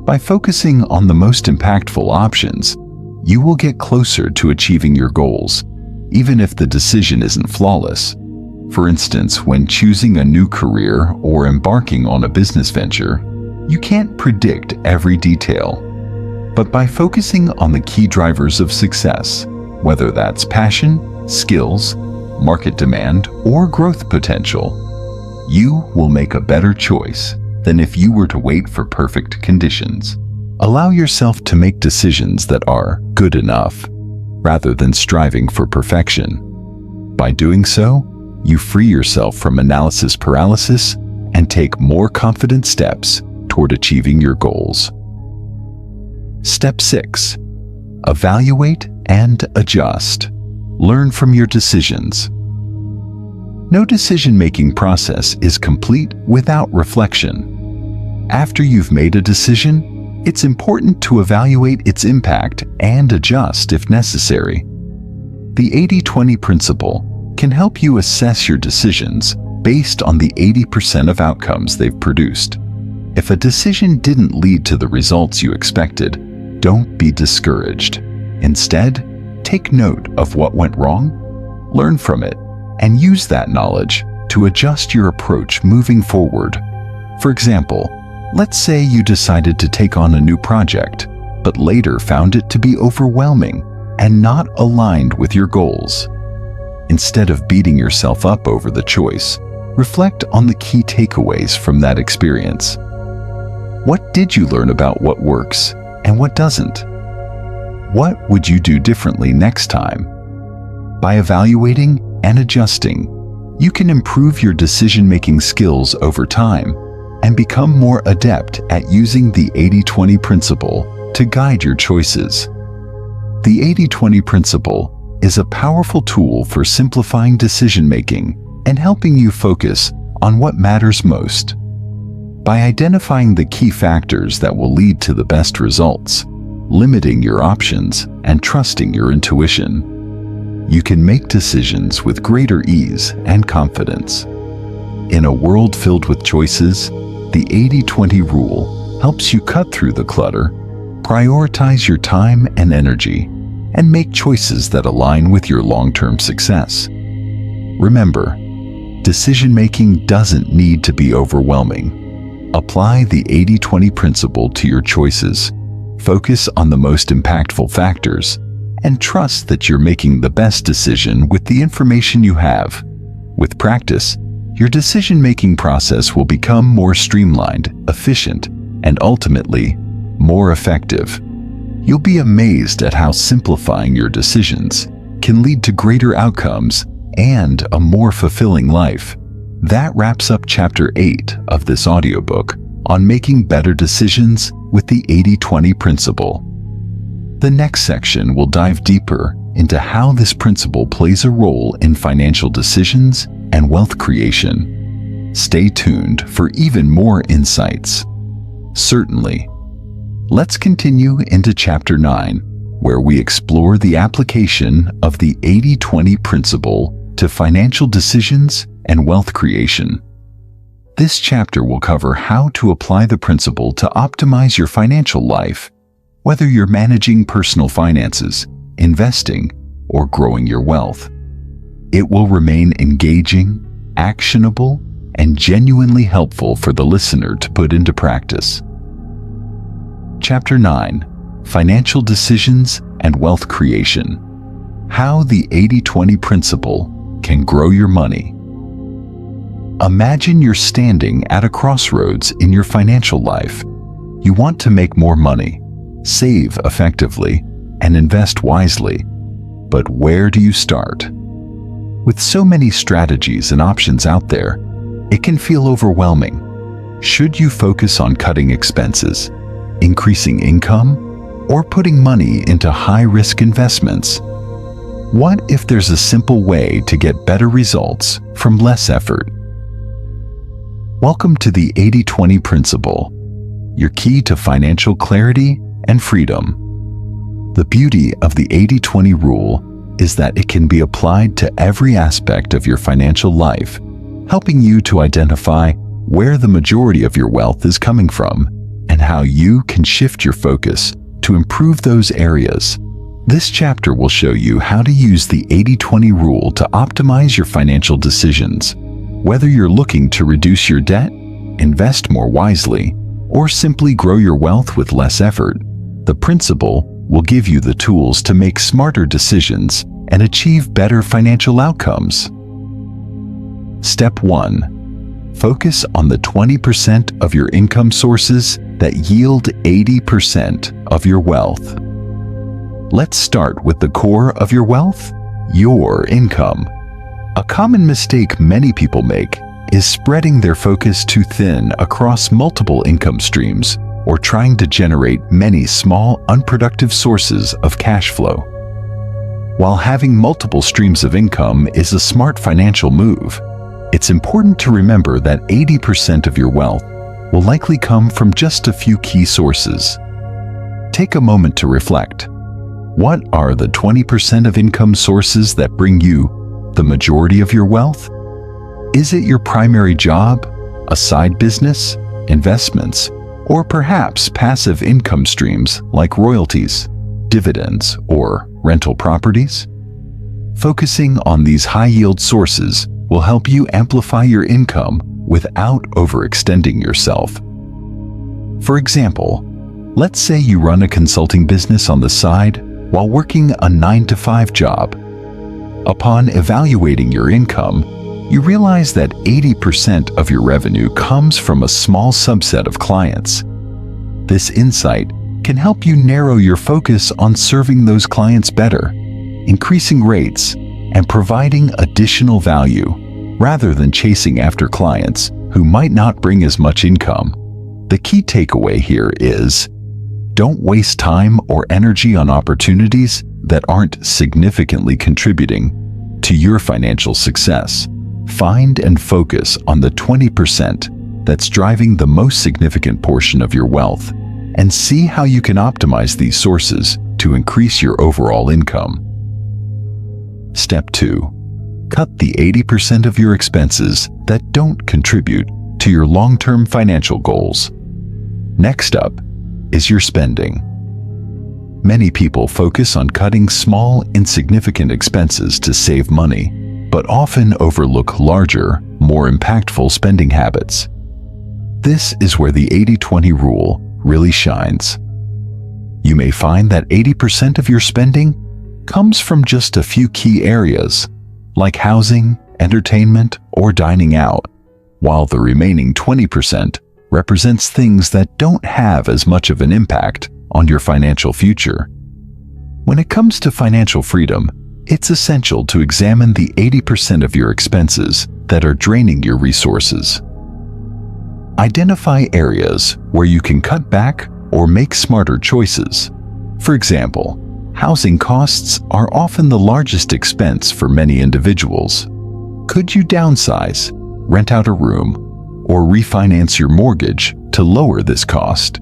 Speaker 1: By focusing on the most impactful options, you will get closer to achieving your goals, even if the decision isn't flawless. For instance, when choosing a new career or embarking on a business venture, you can't predict every detail. But by focusing on the key drivers of success, whether that's passion, skills, market demand, or growth potential, you will make a better choice than if you were to wait for perfect conditions. Allow yourself to make decisions that are good enough, rather than striving for perfection. By doing so, you free yourself from analysis paralysis and take more confident steps toward achieving your goals. Step 6. Evaluate and adjust. Learn from your decisions. No decision-making process is complete without reflection. After you've made a decision, it's important to evaluate its impact and adjust if necessary. The 80-20 principle can help you assess your decisions based on the 80% of outcomes they've produced. If a decision didn't lead to the results you expected, don't be discouraged. Instead, take note of what went wrong, learn from it, and use that knowledge to adjust your approach moving forward. For example, let's say you decided to take on a new project, but later found it to be overwhelming and not aligned with your goals. Instead of beating yourself up over the choice, reflect on the key takeaways from that experience. What did you learn about what works and what doesn't? What would you do differently next time? By evaluating and adjusting, you can improve your decision-making skills over time and become more adept at using the 80-20 principle to guide your choices. The 80-20 principle is a powerful tool for simplifying decision-making and helping you focus on what matters most. By identifying the key factors that will lead to the best results, limiting your options, and trusting your intuition, you can make decisions with greater ease and confidence. In a world filled with choices, the 80-20 rule helps you cut through the clutter, prioritize your time and energy, and make choices that align with your long-term success. Remember, decision-making doesn't need to be overwhelming. Apply the 80-20 principle to your choices, focus on the most impactful factors, and trust that you're making the best decision with the information you have. With practice, your decision-making process will become more streamlined, efficient, and ultimately, more effective. You'll be amazed at how simplifying your decisions can lead to greater outcomes and a more fulfilling life. That wraps up Chapter 8 of this audiobook on making better decisions with the 80-20 principle. The next section will dive deeper into how this principle plays a role in financial decisions and wealth creation. Stay tuned for even more insights. Certainly. Let's continue into Chapter 9, where we explore the application of the 80-20 principle to financial decisions and wealth creation. This chapter will cover how to apply the principle to optimize your financial life, whether you're managing personal finances, investing, or growing your wealth. It will remain engaging, actionable, and genuinely helpful for the listener to put into practice. Chapter 9: Financial Decisions and Wealth Creation. How the 80-20 principle can grow your money. Imagine you're standing at a crossroads in your financial life. You want to make more money, save effectively, and invest wisely. But where do you start? With so many strategies and options out there, it can feel overwhelming. Should you focus on cutting expenses, increasing income, or putting money into high-risk investments? What if there's a simple way to get better results from less effort? Welcome to the 80-20 principle, your key to financial clarity and freedom. The beauty of the 80-20 rule is that it can be applied to every aspect of your financial life, helping you to identify where the majority of your wealth is coming from and how you can shift your focus to improve those areas. This chapter will show you how to use the 80-20 rule to optimize your financial decisions. Whether you're looking to reduce your debt, invest more wisely, or simply grow your wealth with less effort, the principle will give you the tools to make smarter decisions and achieve better financial outcomes. Step 1. Focus on the 20% of your income sources that yield 80% of your wealth. Let's start with the core of your wealth, your income. A common mistake many people make is spreading their focus too thin across multiple income streams or trying to generate many small, unproductive sources of cash flow. While having multiple streams of income is a smart financial move, it's important to remember that 80% of your wealth will likely come from just a few key sources. Take a moment to reflect. What are the 20% of income sources that bring you the majority of your wealth? Is it your primary job, a side business, investments, or perhaps passive income streams like royalties, dividends, or rental properties? Focusing on these high-yield sources will help you amplify your income without overextending yourself. For example, let's say you run a consulting business on the side while working a 9-to-5 job. Upon evaluating your income, you realize that 80% of your revenue comes from a small subset of clients. This insight can help you narrow your focus on serving those clients better, increasing rates, and providing additional value, rather than chasing after clients who might not bring as much income. The key takeaway here is, don't waste time or energy on opportunities that aren't significantly contributing to your financial success. Find and focus on the 20% that's driving the most significant portion of your wealth, and see how you can optimize these sources to increase your overall income. Step 2. Cut the 80% of your expenses that don't contribute to your long-term financial goals. Next up is your spending. Many people focus on cutting small, insignificant expenses to save money, but often overlook larger, more impactful spending habits. This is where the 80-20 rule really shines. You may find that 80% of your spending comes from just a few key areas, like housing, entertainment, or dining out, while the remaining 20% represents things that don't have as much of an impact on your financial future. When it comes to financial freedom, it's essential to examine the 80% of your expenses that are draining your resources. Identify areas where you can cut back or make smarter choices. For example, housing costs are often the largest expense for many individuals. Could you downsize, rent out a room, or refinance your mortgage to lower this cost?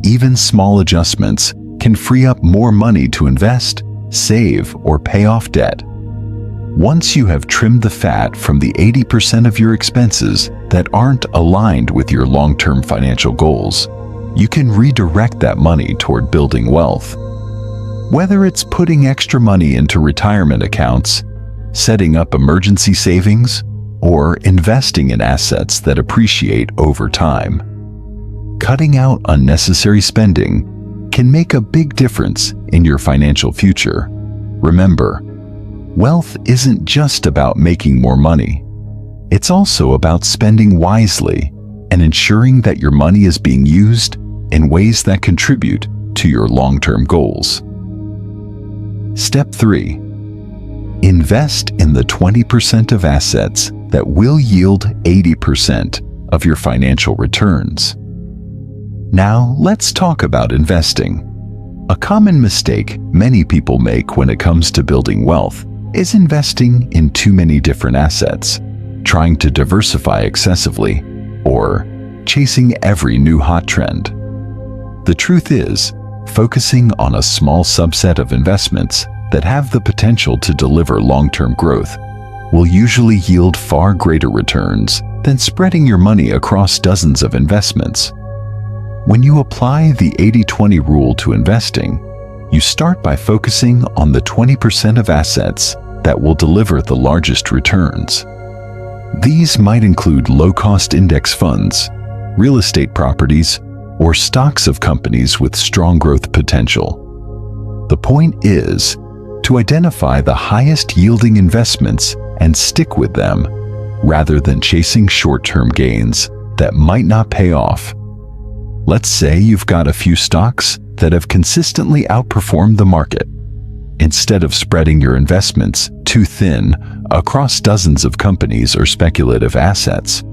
Speaker 1: Even small adjustments can free up more money to invest, save, or pay off debt. Once you have trimmed the fat from the 80% of your expenses that aren't aligned with your long-term financial goals, you can redirect that money toward building wealth. Whether it's putting extra money into retirement accounts, setting up emergency savings, or investing in assets that appreciate over time. Cutting out unnecessary spending can make a big difference in your financial future. Remember, wealth isn't just about making more money. It's also about spending wisely and ensuring that your money is being used in ways that contribute to your long-term goals. Step 3. Invest in the 20% of assets that will yield 80% of your financial returns. Now, let's talk about investing. A common mistake many people make when it comes to building wealth is investing in too many different assets, trying to diversify excessively, or chasing every new hot trend. The truth is, focusing on a small subset of investments that have the potential to deliver long-term growth will usually yield far greater returns than spreading your money across dozens of investments. When you apply the 80-20 rule to investing, you start by focusing on the 20% of assets that will deliver the largest returns. These might include low-cost index funds, real estate properties, or stocks of companies with strong growth potential. The point is to identify the highest-yielding investments and stick with them, rather than chasing short-term gains that might not pay off. Let's say you've got a few stocks that have consistently outperformed the market. Instead of spreading your investments too thin across dozens of companies or speculative assets,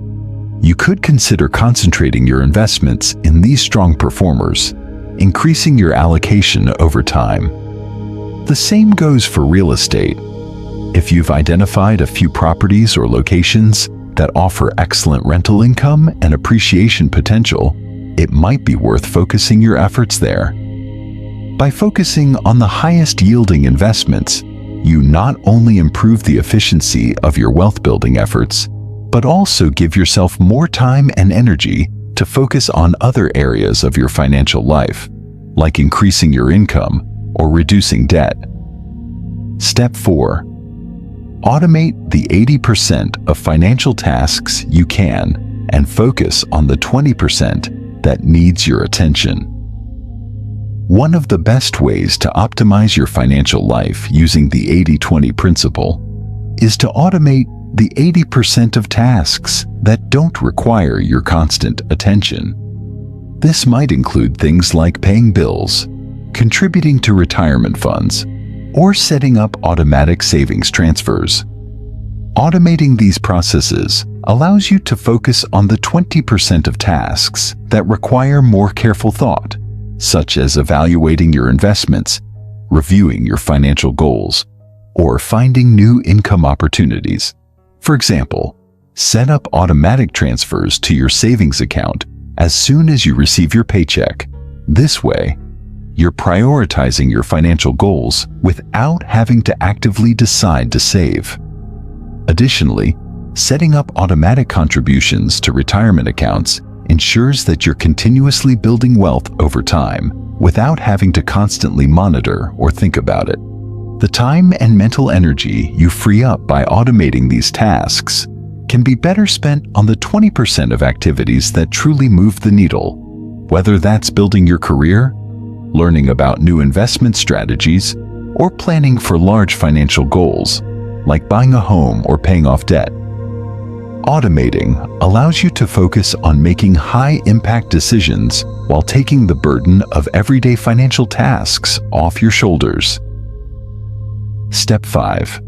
Speaker 1: you could consider concentrating your investments in these strong performers, increasing your allocation over time. The same goes for real estate. If you've identified a few properties or locations that offer excellent rental income and appreciation potential, it might be worth focusing your efforts there. By focusing on the highest-yielding investments, you not only improve the efficiency of your wealth-building efforts, but also give yourself more time and energy to focus on other areas of your financial life, like increasing your income or reducing debt. Step 4. Automate the 80% of financial tasks you can and focus on the 20% that needs your attention. One of the best ways to optimize your financial life using the 80-20 principle is to automate the 80% of tasks that don't require your constant attention. This might include things like paying bills, contributing to retirement funds, or setting up automatic savings transfers. Automating these processes allows you to focus on the 20% of tasks that require more careful thought, such as evaluating your investments, reviewing your financial goals, or finding new income opportunities. For example, set up automatic transfers to your savings account as soon as you receive your paycheck. This way, you're prioritizing your financial goals without having to actively decide to save. Additionally, setting up automatic contributions to retirement accounts ensures that you're continuously building wealth over time without having to constantly monitor or think about it. The time and mental energy you free up by automating these tasks can be better spent on the 20% of activities that truly move the needle, whether that's building your career, learning about new investment strategies, or planning for large financial goals, like buying a home or paying off debt. Automating allows you to focus on making high-impact decisions while taking the burden of everyday financial tasks off your shoulders. Step 5.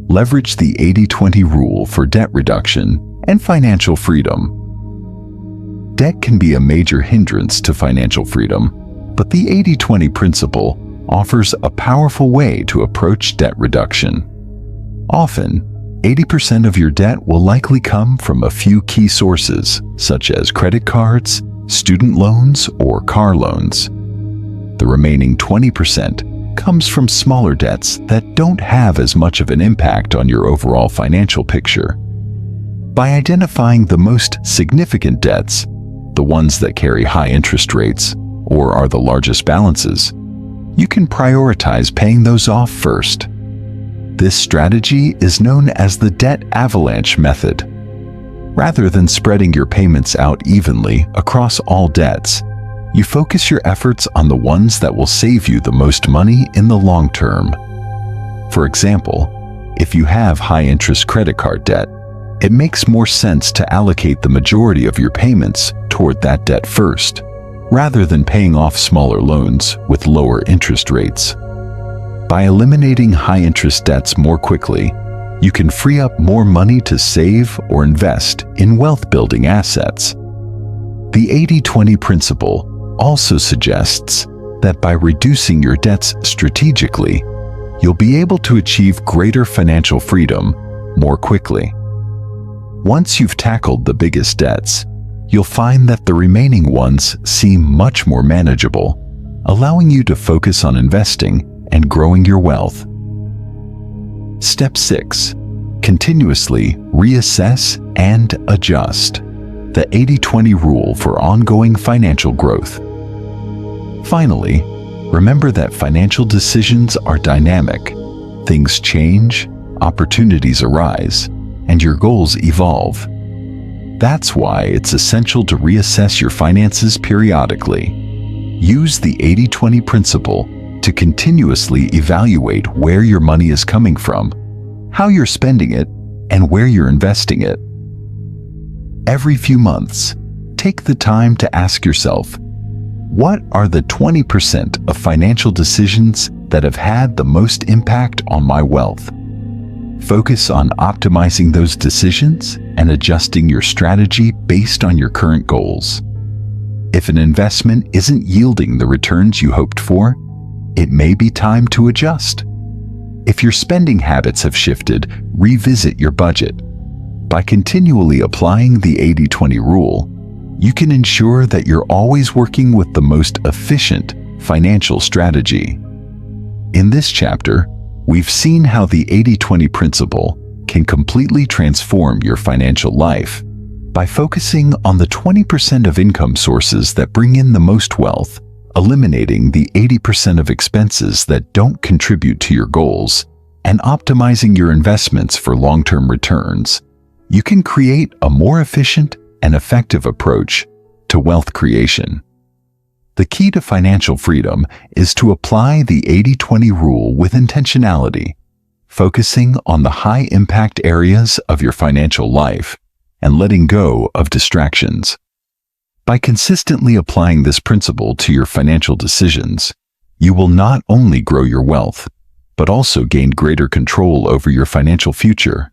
Speaker 1: Leverage the 80-20 rule for debt reduction and financial freedom. Debt can be a major hindrance to financial freedom, but the 80-20 principle offers a powerful way to approach debt reduction. Often, 80% of your debt will likely come from a few key sources, such as credit cards, student loans, or car loans. The remaining 20% comes from smaller debts that don't have as much of an impact on your overall financial picture. By identifying the most significant debts, the ones that carry high interest rates, or are the largest balances, you can prioritize paying those off first. This strategy is known as the debt avalanche method. Rather than spreading your payments out evenly across all debts, you focus your efforts on the ones that will save you the most money in the long term. For example, if you have high-interest credit card debt, it makes more sense to allocate the majority of your payments toward that debt first, rather than paying off smaller loans with lower interest rates. By eliminating high-interest debts more quickly, you can free up more money to save or invest in wealth-building assets. The 80-20 principle also suggests that by reducing your debts strategically, you'll be able to achieve greater financial freedom more quickly. Once you've tackled the biggest debts, you'll find that the remaining ones seem much more manageable, allowing you to focus on investing and growing your wealth. Step 6. Continuously reassess and adjust. The 80-20 rule for ongoing financial growth. Finally, remember that financial decisions are dynamic. Things change, opportunities arise, and your goals evolve. That's why it's essential to reassess your finances periodically. Use the 80-20 principle to continuously evaluate where your money is coming from, how you're spending it, and where you're investing it. Every few months, take the time to ask yourself, what are the 20% of financial decisions that have had the most impact on my wealth? Focus on optimizing those decisions and adjusting your strategy based on your current goals. If an investment isn't yielding the returns you hoped for, it may be time to adjust. If your spending habits have shifted, revisit your budget. By continually applying the 80-20 rule, you can ensure that you're always working with the most efficient financial strategy. In this chapter, we've seen how the 80-20 principle can completely transform your financial life by focusing on the 20% of income sources that bring in the most wealth, eliminating the 80% of expenses that don't contribute to your goals, and optimizing your investments for long-term returns. You can create a more efficient and effective approach to wealth creation. The key to financial freedom is to apply the 80-20 rule with intentionality, focusing on the high-impact areas of your financial life and letting go of distractions. By consistently applying this principle to your financial decisions, you will not only grow your wealth, but also gain greater control over your financial future.